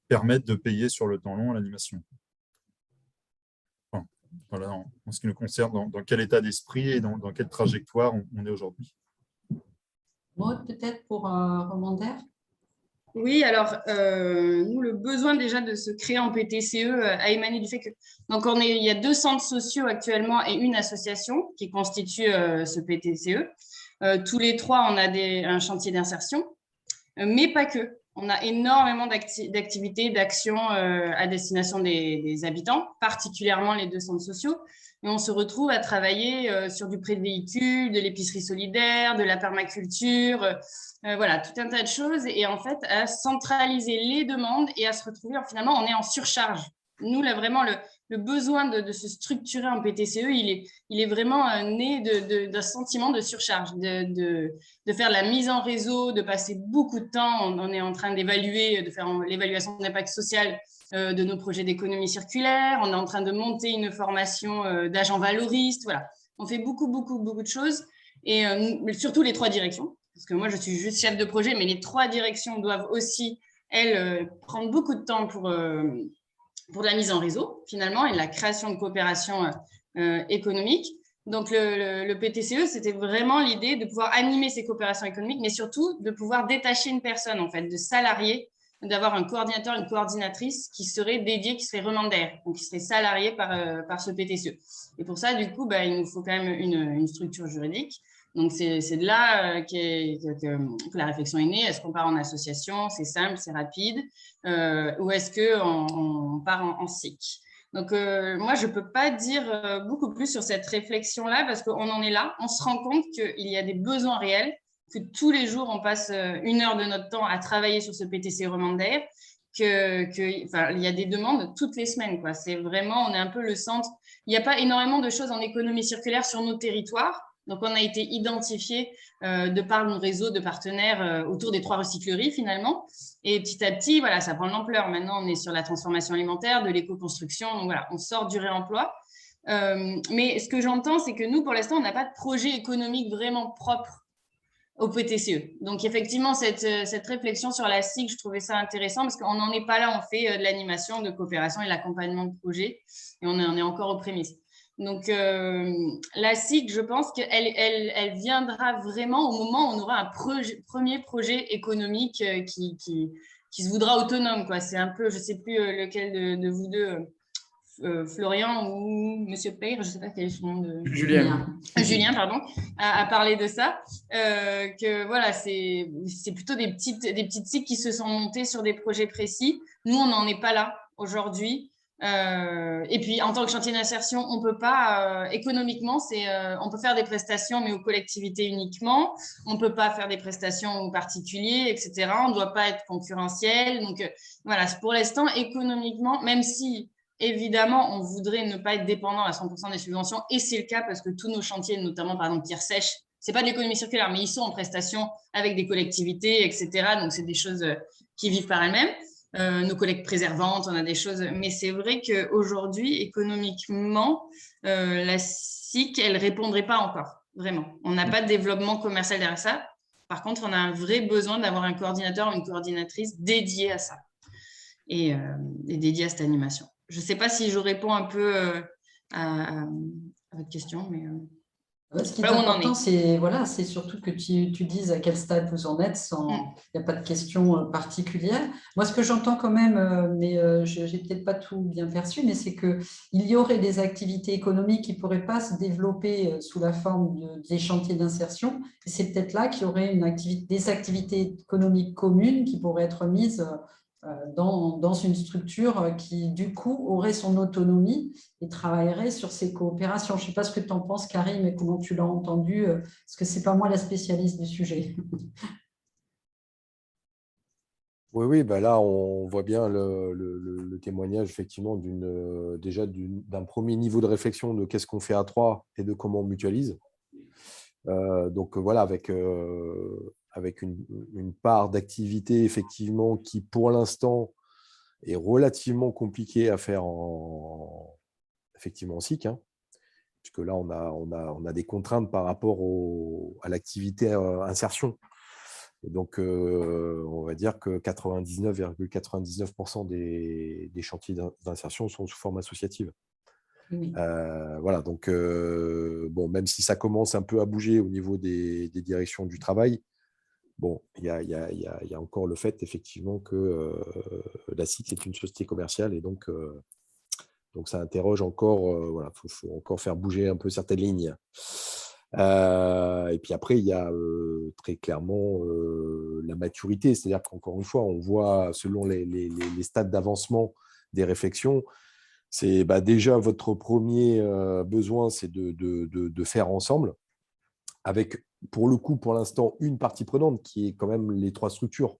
permettre de payer sur le temps long l'animation. Enfin, voilà, en ce qui nous concerne, dans quel état d'esprit et dans quelle trajectoire on est aujourd'hui. Maud, peut-être pour Romander ? Oui, alors, nous, le besoin déjà de se créer en PTCE a émané du fait que donc il y a 2 centres sociaux actuellement et une association qui constitue ce PTCE. Tous les 3, on a un chantier d'insertion, mais pas que. On a énormément d'activités, d'actions à destination des habitants, particulièrement les 2 centres sociaux. Et on se retrouve à travailler sur du prêt de véhicule, de l'épicerie solidaire, de la permaculture, voilà, tout un tas de choses. Et en fait, à centraliser les demandes et à se retrouver, finalement, on est en surcharge. Nous, là, vraiment, le besoin de se structurer en PTCE, il est vraiment né d'un sentiment de surcharge, de faire la mise en réseau, de passer beaucoup de temps. On est en train d'évaluer, de faire l'évaluation d'impact social de nos projets d'économie circulaire. On est en train de monter une formation d'agents valoristes. Voilà, on fait beaucoup de choses, et surtout les 3 directions. Parce que moi, je suis juste chef de projet, mais les 3 directions doivent aussi, elles, prendre beaucoup de temps pour la mise en réseau, finalement, et la création de coopération économique. Donc, le PTCE, c'était vraiment l'idée de pouvoir animer ces coopérations économiques, mais surtout de pouvoir détacher une personne, en fait, de salarier, d'avoir un coordinateur, une coordinatrice qui serait dédiée, qui serait remandaire, donc qui serait salarié par ce PTCE. Et pour ça, du coup, il nous faut quand même une structure juridique. Donc, c'est de là que la réflexion est née. Est-ce qu'on part en association? C'est simple, c'est rapide. Ou est-ce qu'on part en SIC? Donc, moi, je ne peux pas dire beaucoup plus sur cette réflexion-là parce qu'on en est là. On se rend compte qu'il y a des besoins réels, que tous les jours, on passe 1 heure de notre temps à travailler sur ce PTC remandaire, il y a des demandes toutes les semaines, quoi. C'est vraiment, on est un peu le centre. Il n'y a pas énormément de choses en économie circulaire sur nos territoires. Donc, on a été identifié de par nos réseaux de partenaires autour des 3 recycleries, finalement. Et petit à petit, voilà, ça prend de l'ampleur. Maintenant, on est sur la transformation alimentaire, de l'éco-construction. Donc, voilà, on sort du réemploi. Mais ce que j'entends, c'est que nous, pour l'instant, on n'a pas de projet économique vraiment propre au PTCE. Donc, effectivement, cette réflexion sur la SIC, je trouvais ça intéressant parce qu'on n'en est pas là. On fait de l'animation, de coopération et de l'accompagnement de projet. Et on est encore aux prémices. Donc, la SIC, je pense qu'elle viendra vraiment au moment où on aura un premier projet économique qui se voudra autonome, quoi. C'est un peu, je ne sais plus lequel de vous deux, Florian ou Monsieur Peyre, je ne sais pas quel est son nom de… Julien. Julien, pardon, a parlé de ça. Que voilà, c'est plutôt des petites SIC qui se sont montées sur des projets précis. Nous, on n'en est pas là aujourd'hui. Et puis, en tant que chantier d'insertion, on ne peut pas, économiquement, on peut faire des prestations, mais aux collectivités uniquement. On ne peut pas faire des prestations aux particuliers, etc. On ne doit pas être concurrentiel. Donc, voilà, pour l'instant, économiquement, même si, évidemment, on voudrait ne pas être dépendant à 100% des subventions, et c'est le cas parce que tous nos chantiers, notamment, par exemple, Pierre Sèche, ce n'est pas de l'économie circulaire, mais ils sont en prestation avec des collectivités, etc. Donc, c'est des choses qui vivent par elles-mêmes. Nos collègues préservantes, on a des choses. Mais c'est vrai qu'aujourd'hui, économiquement, la SIC, elle ne répondrait pas encore, vraiment. On n'a pas de développement commercial derrière ça. Par contre, on a un vrai besoin d'avoir un coordinateur ou une coordinatrice dédiée à ça et dédiée à cette animation. Je ne sais pas si je réponds un peu à votre question, mais… Ce qui est important, c'est surtout que tu dises à quel stade vous en êtes, il n'y a pas de question particulière. Moi, ce que j'entends quand même, mais je n'ai peut-être pas tout bien perçu, mais c'est qu'il y aurait des activités économiques qui ne pourraient pas se développer sous la forme des chantiers d'insertion. Et c'est peut-être là qu'il y aurait des activités économiques communes qui pourraient être mises dans une structure qui, du coup, aurait son autonomie et travaillerait sur ces coopérations. Je ne sais pas ce que tu en penses, Karim, et comment tu l'as entendu, parce que ce n'est pas moi la spécialiste du sujet. Oui, là, on voit bien le témoignage, effectivement, déjà d'un premier niveau de réflexion de qu'est-ce qu'on fait à 3 et de comment on mutualise. Donc, voilà, avec une part d'activité, effectivement, qui, pour l'instant, est relativement compliquée à faire effectivement en SIC, hein, puisque là, on a des contraintes par rapport à l'activité insertion. Et donc, on va dire que 99,99% des chantiers d'insertion sont sous forme associative. Oui. Voilà, donc, bon, même si ça commence un peu à bouger au niveau des directions du travail, bon, il y a encore le fait, effectivement, que la SIC est une société commerciale et donc ça interroge encore, voilà, faut encore faire bouger un peu certaines lignes. Et puis après, il y a très clairement la maturité, c'est-à-dire qu'encore une fois, on voit selon les stades d'avancement des réflexions, c'est déjà votre premier besoin, c'est de faire ensemble, avec pour le coup, pour l'instant, une partie prenante qui est quand même les 3 structures.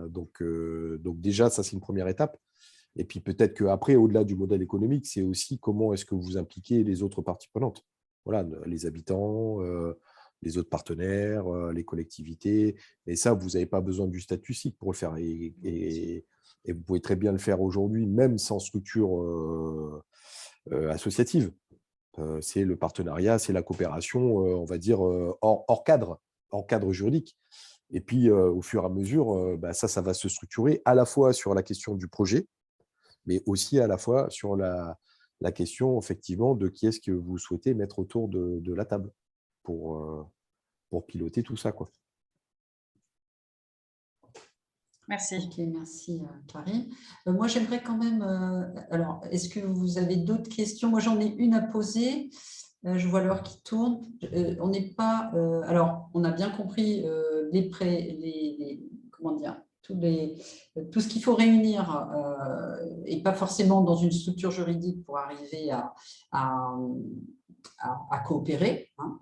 Donc déjà, ça c'est une première étape. Et puis peut-être qu'après, au-delà du modèle économique, c'est aussi comment est-ce que vous impliquez les autres parties prenantes. Voilà, les habitants, les autres partenaires, les collectivités. Et ça, vous n'avez pas besoin du statut SIC pour le faire. Et vous pouvez très bien le faire aujourd'hui, même sans structure associative. C'est le partenariat, c'est la coopération, on va dire, hors cadre juridique. Et puis, au fur et à mesure, ça va se structurer à la fois sur la question du projet, mais aussi à la fois sur la question, effectivement, de qui est-ce que vous souhaitez mettre autour de la table pour piloter tout ça, quoi. Merci. Ok, merci Clarisse. Moi, j'aimerais quand même… alors, est-ce que vous avez d'autres questions? Moi, j'en ai une à poser. Je vois l'heure qui tourne. On n'est pas… alors, on a bien compris comment dire, tout ce qu'il faut réunir et pas forcément dans une structure juridique pour arriver à coopérer. Hein.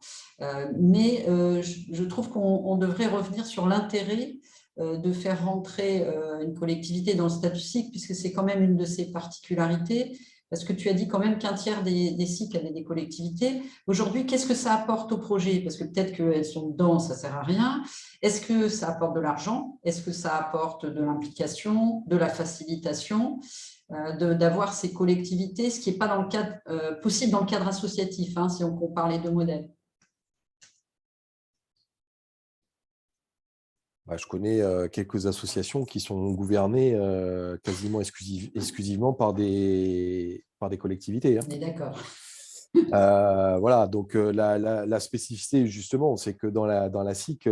Mais je trouve qu'on devrait revenir sur l'intérêt de faire rentrer une collectivité dans le statut SIC, puisque c'est quand même une de ses particularités, parce que tu as dit quand même qu'un tiers des SIC avaient des collectivités. Aujourd'hui, qu'est-ce que ça apporte au projet? Parce que peut-être qu'elles sont dedans, ça ne sert à rien. Est-ce que ça apporte de l'argent? Est-ce que ça apporte de l'implication, de la facilitation, d'avoir ces collectivités, ce qui n'est pas dans le cadre, possible dans le cadre associatif, hein, si on compare les deux modèles? Je connais quelques associations qui sont gouvernées quasiment exclusivement par des collectivités. Hein. On est d'accord. Voilà, donc la spécificité, justement, c'est que dans la SIC,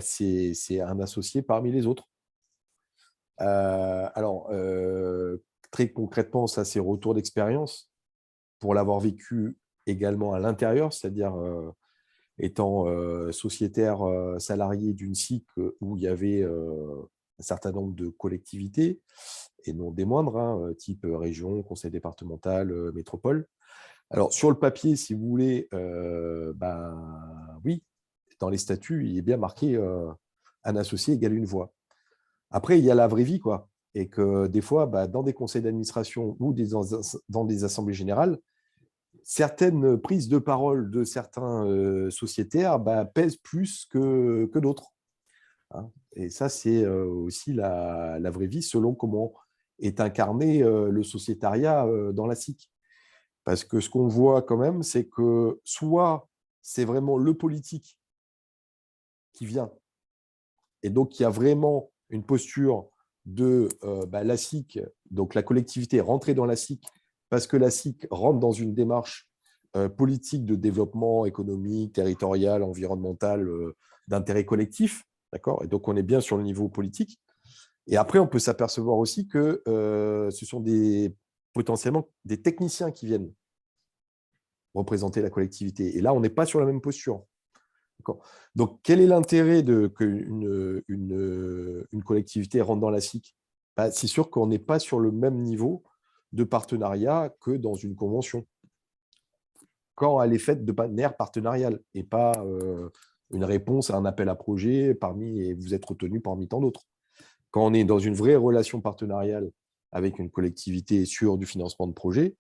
c'est un associé parmi les autres. Alors, très concrètement, ça, c'est retour d'expérience pour l'avoir vécu également à l'intérieur, c'est-à-dire… étant sociétaire salarié d'une SIC où il y avait un certain nombre de collectivités, et non des moindres, hein, type région, conseil départemental, métropole. Alors, sur le papier, si vous voulez, oui, dans les statuts, il est bien marqué un associé égale une voix. Après, il y a la vraie vie, quoi. Et que des fois, dans des conseils d'administration ou dans des assemblées générales, certaines prises de parole de certains sociétaires pèsent plus que d'autres. Hein. Et ça, c'est aussi la vraie vie selon comment est incarné le sociétariat dans la SIC. Parce que ce qu'on voit quand même, c'est que soit c'est vraiment le politique qui vient, et donc il y a vraiment une posture de la SIC, donc la collectivité rentrer dans la SIC, parce que la SIC rentre dans une démarche politique de développement économique, territorial, environnemental, d'intérêt collectif. D'accord ? Et donc, on est bien sur le niveau politique. Et après, on peut s'apercevoir aussi que ce sont potentiellement des techniciens qui viennent représenter la collectivité. Et là, on n'est pas sur la même posture. Donc, quel est l'intérêt qu'une collectivité rentre dans la SIC ? C'est sûr qu'on n'est pas sur le même niveau de partenariat que dans une convention, quand elle est faite de manière partenariale et pas une réponse à un appel à projet et vous êtes retenu parmi tant d'autres. Quand on est dans une vraie relation partenariale avec une collectivité sur du financement de projet,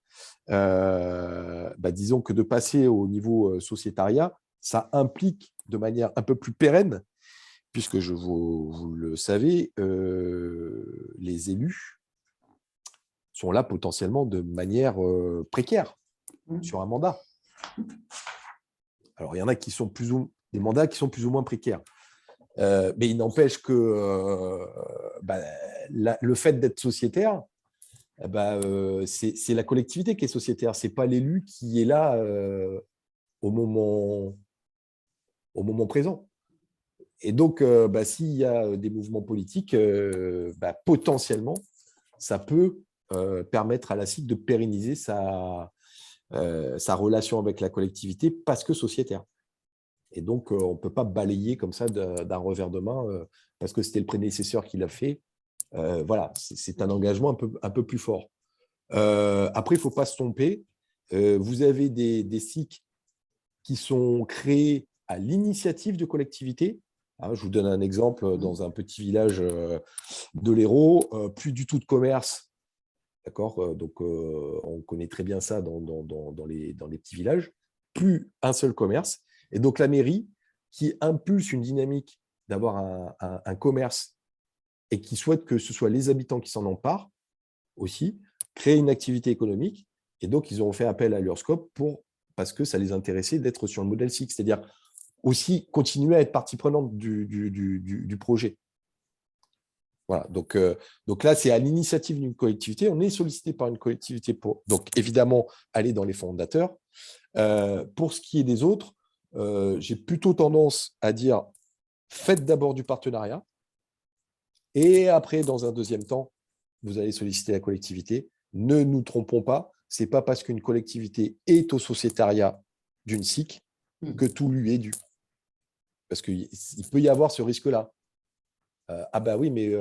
disons que de passer au niveau sociétariat, ça implique de manière un peu plus pérenne, puisque vous le savez, les élus sont là potentiellement de manière précaire sur un mandat. Alors, il y en a qui sont des mandats qui sont plus ou moins précaires. Mais il n'empêche que le fait d'être sociétaire, c'est la collectivité qui est sociétaire. Ce n'est pas l'élu qui est là au moment présent. Et donc, s'il y a des mouvements politiques, potentiellement, ça peut permettre à la SIC de pérenniser sa relation avec la collectivité parce que sociétaire. Et donc, on ne peut pas balayer comme ça d'un revers de main parce que c'était le prédécesseur qui l'a fait. Voilà, c'est un engagement un peu plus fort. Après, il ne faut pas se tromper. Vous avez des SIC qui sont créés à l'initiative de collectivités. Je vous donne un exemple. Dans un petit village de l'Hérault, plus du tout de commerce. D'accord, donc, on connaît très bien ça dans les petits villages. Plus un seul commerce. Et donc, la mairie qui impulse une dynamique d'avoir un commerce et qui souhaite que ce soit les habitants qui s'en emparent aussi, créer une activité économique. Et donc, ils ont fait appel à l'URSCOP parce que ça les intéressait d'être sur le modèle SIC, c'est-à-dire aussi continuer à être partie prenante du projet. Voilà, donc là, c'est à l'initiative d'une collectivité. On est sollicité par une collectivité pour, donc évidemment, aller dans les fondateurs. Pour ce qui est des autres, j'ai plutôt tendance à dire faites d'abord du partenariat et après, dans un deuxième temps, vous allez solliciter la collectivité. Ne nous trompons pas, ce n'est pas parce qu'une collectivité est au sociétariat d'une SIC que tout lui est dû. Parce qu'il peut y avoir ce risque-là. Ah bah oui, mais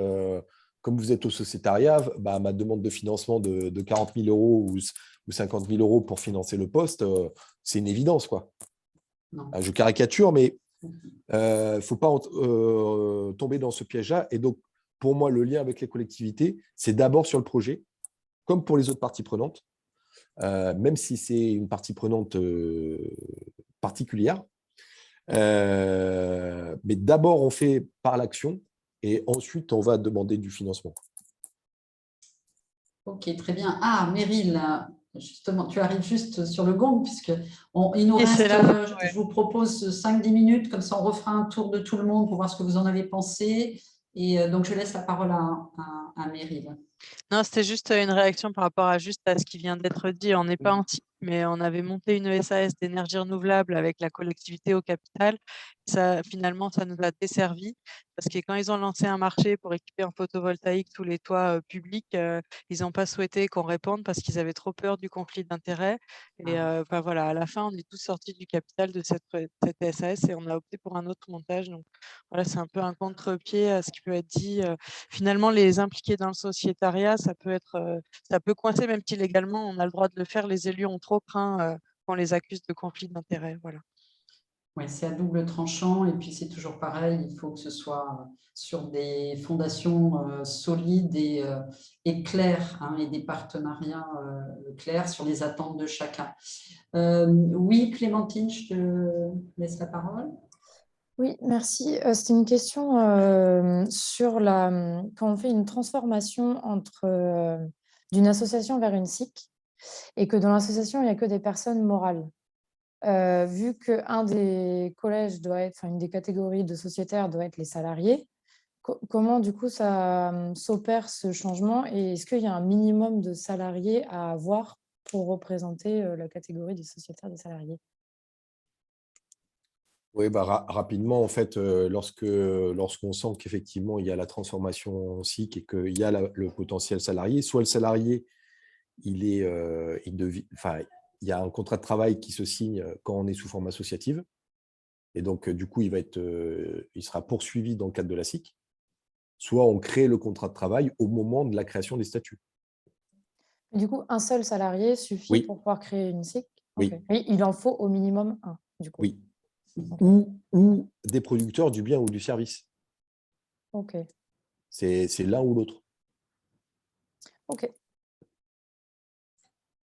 comme vous êtes au sociétariat, bah, ma demande de financement de 40 000 € ou 50 000 € pour financer le poste, c'est une évidence, quoi. Je caricature, mais il ne faut pas tomber dans ce piège-là. Et donc, pour moi, le lien avec les collectivités, c'est d'abord sur le projet, comme pour les autres parties prenantes, même si c'est une partie prenante particulière. Mais d'abord, on fait par l'action et ensuite, on va demander du financement. Ok, très bien. Ah, Meryl, justement, tu arrives juste sur le gong, puisqu'il nous Et reste, c'est là, je vous propose 5-10 minutes, comme ça on refera un tour de tout le monde pour voir ce que vous en avez pensé. Et donc, je laisse la parole à Meryl. Non, c'était juste une réaction par rapport à ce qui vient d'être dit. On n'est pas anti, mais on avait monté une SAS d'énergie renouvelable avec la collectivité au capital. Finalement, ça nous a desservi parce que quand ils ont lancé un marché pour équiper en photovoltaïque tous les toits publics, ils n'ont pas souhaité qu'on réponde parce qu'ils avaient trop peur du conflit d'intérêts. Et voilà, à la fin, on est tous sortis du capital de cette SAS et on a opté pour un autre montage. Donc voilà, c'est un peu un contre-pied à ce qui peut être dit. Finalement, les impliqués dans le sociétariat, ça peut coincer, même si légalement, on a le droit de le faire. Les élus ont trop craint qu'on les accuse de conflit d'intérêts. Voilà. Oui, c'est à double tranchant et puis c'est toujours pareil, il faut que ce soit sur des fondations solides et claires, hein, et des partenariats clairs sur les attentes de chacun. Oui, Clémentine, je te laisse la parole. Oui, merci. C'était une question sur quand on fait une transformation d'une association vers une SIC et que dans l'association, il n'y a que des personnes morales. Vu qu'un des collèges une des catégories de sociétaires doit être les salariés, comment du coup ça s'opère ce changement et est-ce qu'il y a un minimum de salariés à avoir pour représenter la catégorie des sociétaires des salariés? Oui, bah, rapidement, en fait, lorsqu'on sent qu'effectivement, il y a la transformation en SIC et qu'il y a le potentiel salarié, soit le salarié, il y a un contrat de travail qui se signe quand on est sous forme associative. Et donc, du coup, il sera poursuivi dans le cadre de la SIC. Soit on crée le contrat de travail au moment de la création des statuts. Du coup, un seul salarié suffit pour pouvoir créer une SIC? Oui. Okay. Oui, il en faut au minimum un, du coup. Oui. Okay. Ou des producteurs du bien ou du service. Ok. C'est l'un ou l'autre. Ok.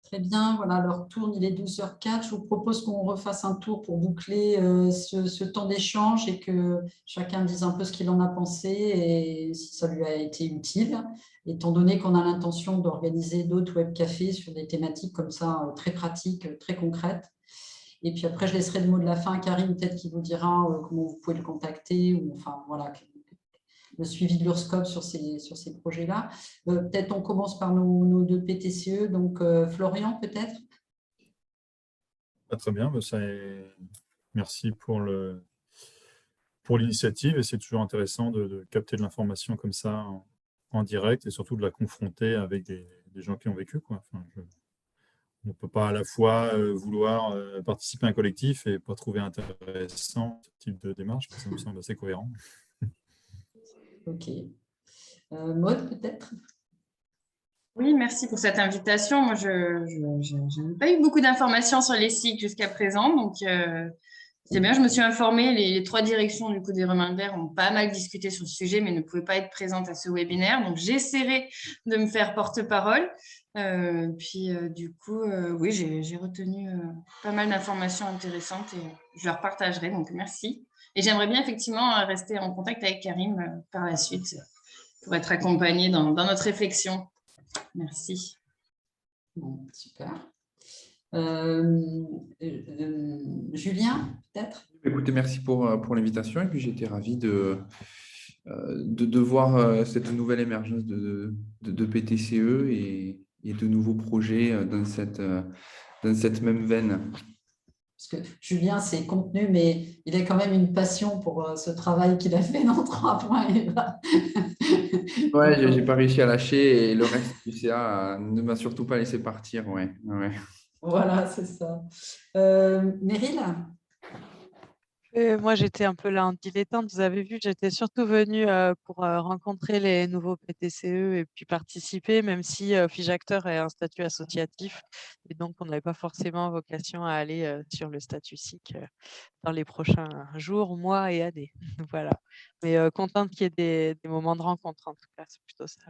Très bien, voilà, l'heure tourne, il est 12h04. Je vous propose qu'on refasse un tour pour boucler ce temps d'échange et que chacun dise un peu ce qu'il en a pensé et si ça lui a été utile, étant donné qu'on a l'intention d'organiser d'autres webcafés sur des thématiques comme ça, très pratiques, très concrètes. Et puis après, je laisserai le mot de la fin à Karim, peut-être qui vous dira comment vous pouvez le contacter, ou enfin, voilà, le suivi de l'URSSCOP sur ces projets-là. Peut-être on commence par nos deux PTCE. Donc, Florian, peut-être? Très bien. Merci pour l'initiative. Et c'est toujours intéressant de capter de l'information comme ça en direct et surtout de la confronter avec des gens qui ont vécu, quoi. Enfin, on ne peut pas à la fois vouloir participer à un collectif et pas trouver intéressant ce type de démarche. Ça me semble assez cohérent. Ok. Maud, peut-être? Oui, merci pour cette invitation. Moi, je n'ai pas eu beaucoup d'informations sur les SIC jusqu'à présent, donc c'est bien, je me suis informée. Les trois directions du coup des Reminders ont pas mal discuté sur le sujet, mais ne pouvaient pas être présentes à ce webinaire. Donc, j'essaierai de me faire porte-parole. Du coup, oui, j'ai retenu pas mal d'informations intéressantes et je leur partagerai. Donc, merci. Et j'aimerais bien effectivement rester en contact avec Karim par la suite pour être accompagnée dans notre réflexion. Merci. Bon, super. Julien, peut-être? Écoutez, merci pour l'invitation. Et puis, j'étais ravi de de voir cette nouvelle émergence de PTCE et de nouveaux projets dans cette même veine. Parce que Julien, c'est contenu, mais il a quand même une passion pour ce travail qu'il a fait dans 3 points. Ouais, j'ai pas réussi à lâcher et le reste du CA ne m'a surtout pas laissé partir. Ouais, ouais. Voilà, c'est ça. Meryl? Moi, j'étais un peu là en dilettante. Vous avez vu, j'étais surtout venue pour rencontrer les nouveaux PTCE et puis participer, même si FIJACTEUR est un statut associatif. Et donc, on n'avait pas forcément vocation à aller sur le statut SIC dans les prochains jours, mois et années. Voilà. Mais contente qu'il y ait des moments de rencontre, en tout cas. C'est plutôt ça.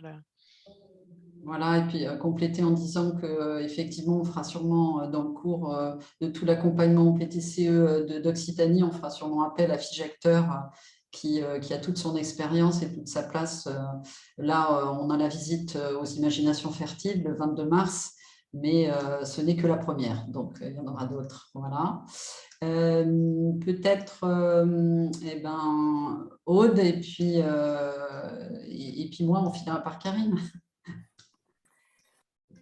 Voilà, et puis compléter en disant qu'effectivement, on fera sûrement dans le cours de tout l'accompagnement au PTCE d'Occitanie, on fera sûrement appel à FIJACTEUR qui a toute son expérience et toute sa place. Là, on a la visite aux Imaginations Fertiles le 22 mars, mais ce n'est que la première, donc il y en aura d'autres. Voilà. Peut-être Aude et puis moi, on finira par Karine.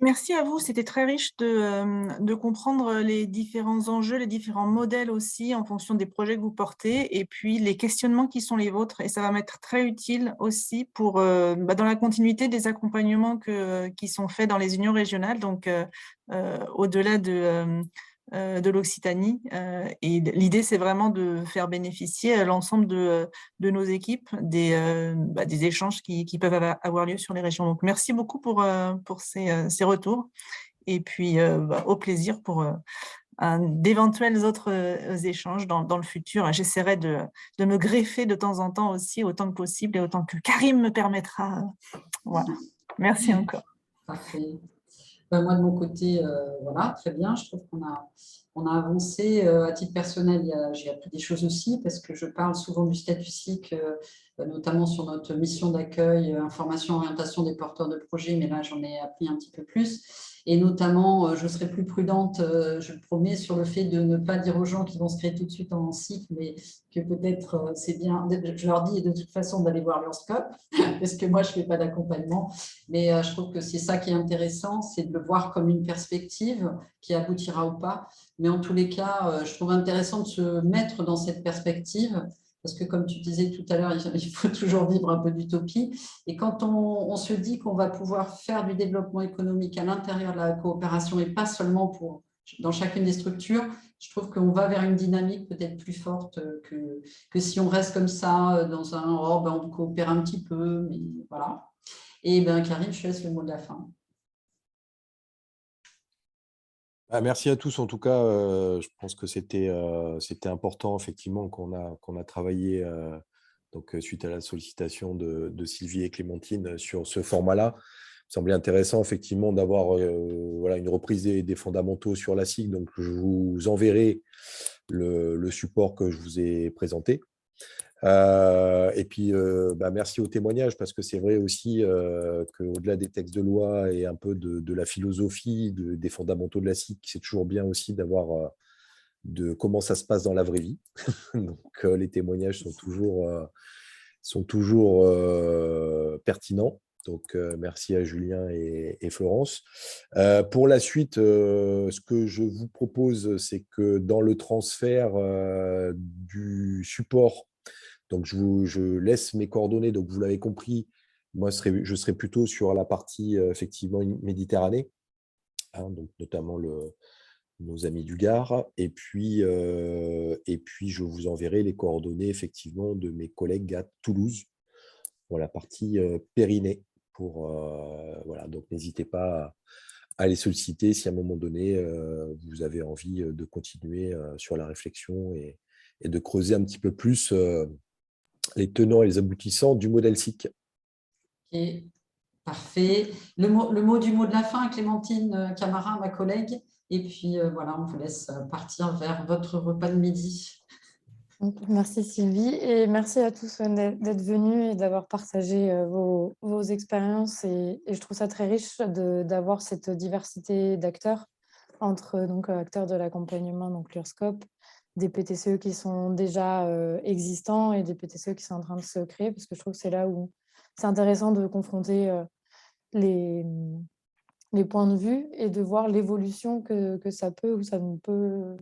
Merci à vous, c'était très riche de comprendre les différents enjeux, les différents modèles aussi en fonction des projets que vous portez et puis les questionnements qui sont les vôtres. Et ça va m'être très utile aussi pour, dans la continuité des accompagnements qui sont faits dans les unions régionales, donc au-delà de l'Occitanie. Et l'idée, c'est vraiment de faire bénéficier l'ensemble de nos équipes des échanges qui peuvent avoir lieu sur les régions. Donc, merci beaucoup pour ces retours. Et puis, au plaisir pour d'éventuels autres échanges dans le futur. J'essaierai de me greffer de temps en temps aussi, autant que possible et autant que Karim me permettra. Voilà. Merci encore. Parfait. Moi, de mon côté, voilà, très bien. Je trouve qu'on a avancé. À titre personnel, j'ai appris des choses aussi parce que je parle souvent du statut SIC, notamment sur notre mission d'accueil, information, orientation des porteurs de projets, mais là, j'en ai appris un petit peu plus. Et notamment, je serai plus prudente, je le promets, sur le fait de ne pas dire aux gens qui vont se créer tout de suite en SIC, mais que peut-être c'est bien, je leur dis de toute façon d'aller voir leur scope, parce que moi, je ne fais pas d'accompagnement. Mais je trouve que c'est ça qui est intéressant, c'est de le voir comme une perspective qui aboutira ou pas. Mais en tous les cas, je trouve intéressant de se mettre dans cette perspective parce que, comme tu disais tout à l'heure, il faut toujours vivre un peu d'utopie. Et quand on se dit qu'on va pouvoir faire du développement économique à l'intérieur de la coopération et pas seulement dans chacune des structures, je trouve qu'on va vers une dynamique peut-être plus forte que si on reste comme ça dans on coopère un petit peu, mais voilà. Et Karine, je te laisse le mot de la fin. Merci à tous. En tout cas, je pense que c'était important, effectivement, qu'on a travaillé donc, suite à la sollicitation de Sylvie et Clémentine sur ce format-là. Il me semblait intéressant, effectivement, d'avoir voilà, une reprise des fondamentaux sur la SIC. Donc, je vous enverrai le support que je vous ai présenté. Et puis, merci au témoignage, parce que c'est vrai aussi qu'au-delà des textes de loi et un peu de la philosophie, des fondamentaux de la SIC, c'est toujours bien aussi d'avoir de comment ça se passe dans la vraie vie. Donc, les témoignages sont toujours pertinents. Donc, merci à Julien et Florence. Pour la suite, ce que je vous propose, c'est que dans le transfert du support, donc, je laisse mes coordonnées. Donc, vous l'avez compris, moi, je serai plutôt sur la partie, effectivement, Méditerranée, hein, donc notamment nos amis du Gard. Et puis, je vous enverrai les coordonnées, effectivement, de mes collègues à Toulouse pour la partie Périnée. Voilà, donc, n'hésitez pas à les solliciter si à un moment donné, vous avez envie de continuer sur la réflexion et de creuser un petit peu plus les tenants et les aboutissants du modèle SIC. Ok, parfait. Le mot de la fin, Clémentine Camara, ma collègue. Et puis, voilà, on vous laisse partir vers votre repas de midi. Merci Sylvie et merci à tous d'être venus et d'avoir partagé vos expériences. Et je trouve ça très riche d'avoir cette diversité d'acteurs entre donc, acteurs de l'accompagnement, donc l'URSCOP, des PTCE qui sont déjà existants et des PTCE qui sont en train de se créer, parce que je trouve que c'est là où c'est intéressant de confronter les points de vue et de voir l'évolution que ça peut ou ça peut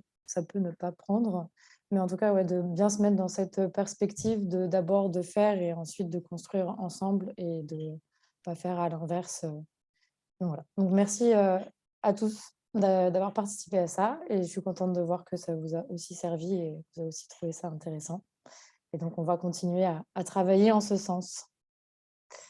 ne pas prendre. Mais en tout cas, ouais, de bien se mettre dans cette perspective d'abord de faire et ensuite de construire ensemble et de ne pas faire à l'inverse. Donc, voilà. Donc, merci à tous d'avoir participé à ça et je suis contente de voir que ça vous a aussi servi et que vous avez aussi trouvé ça intéressant. Et donc, on va continuer à travailler en ce sens.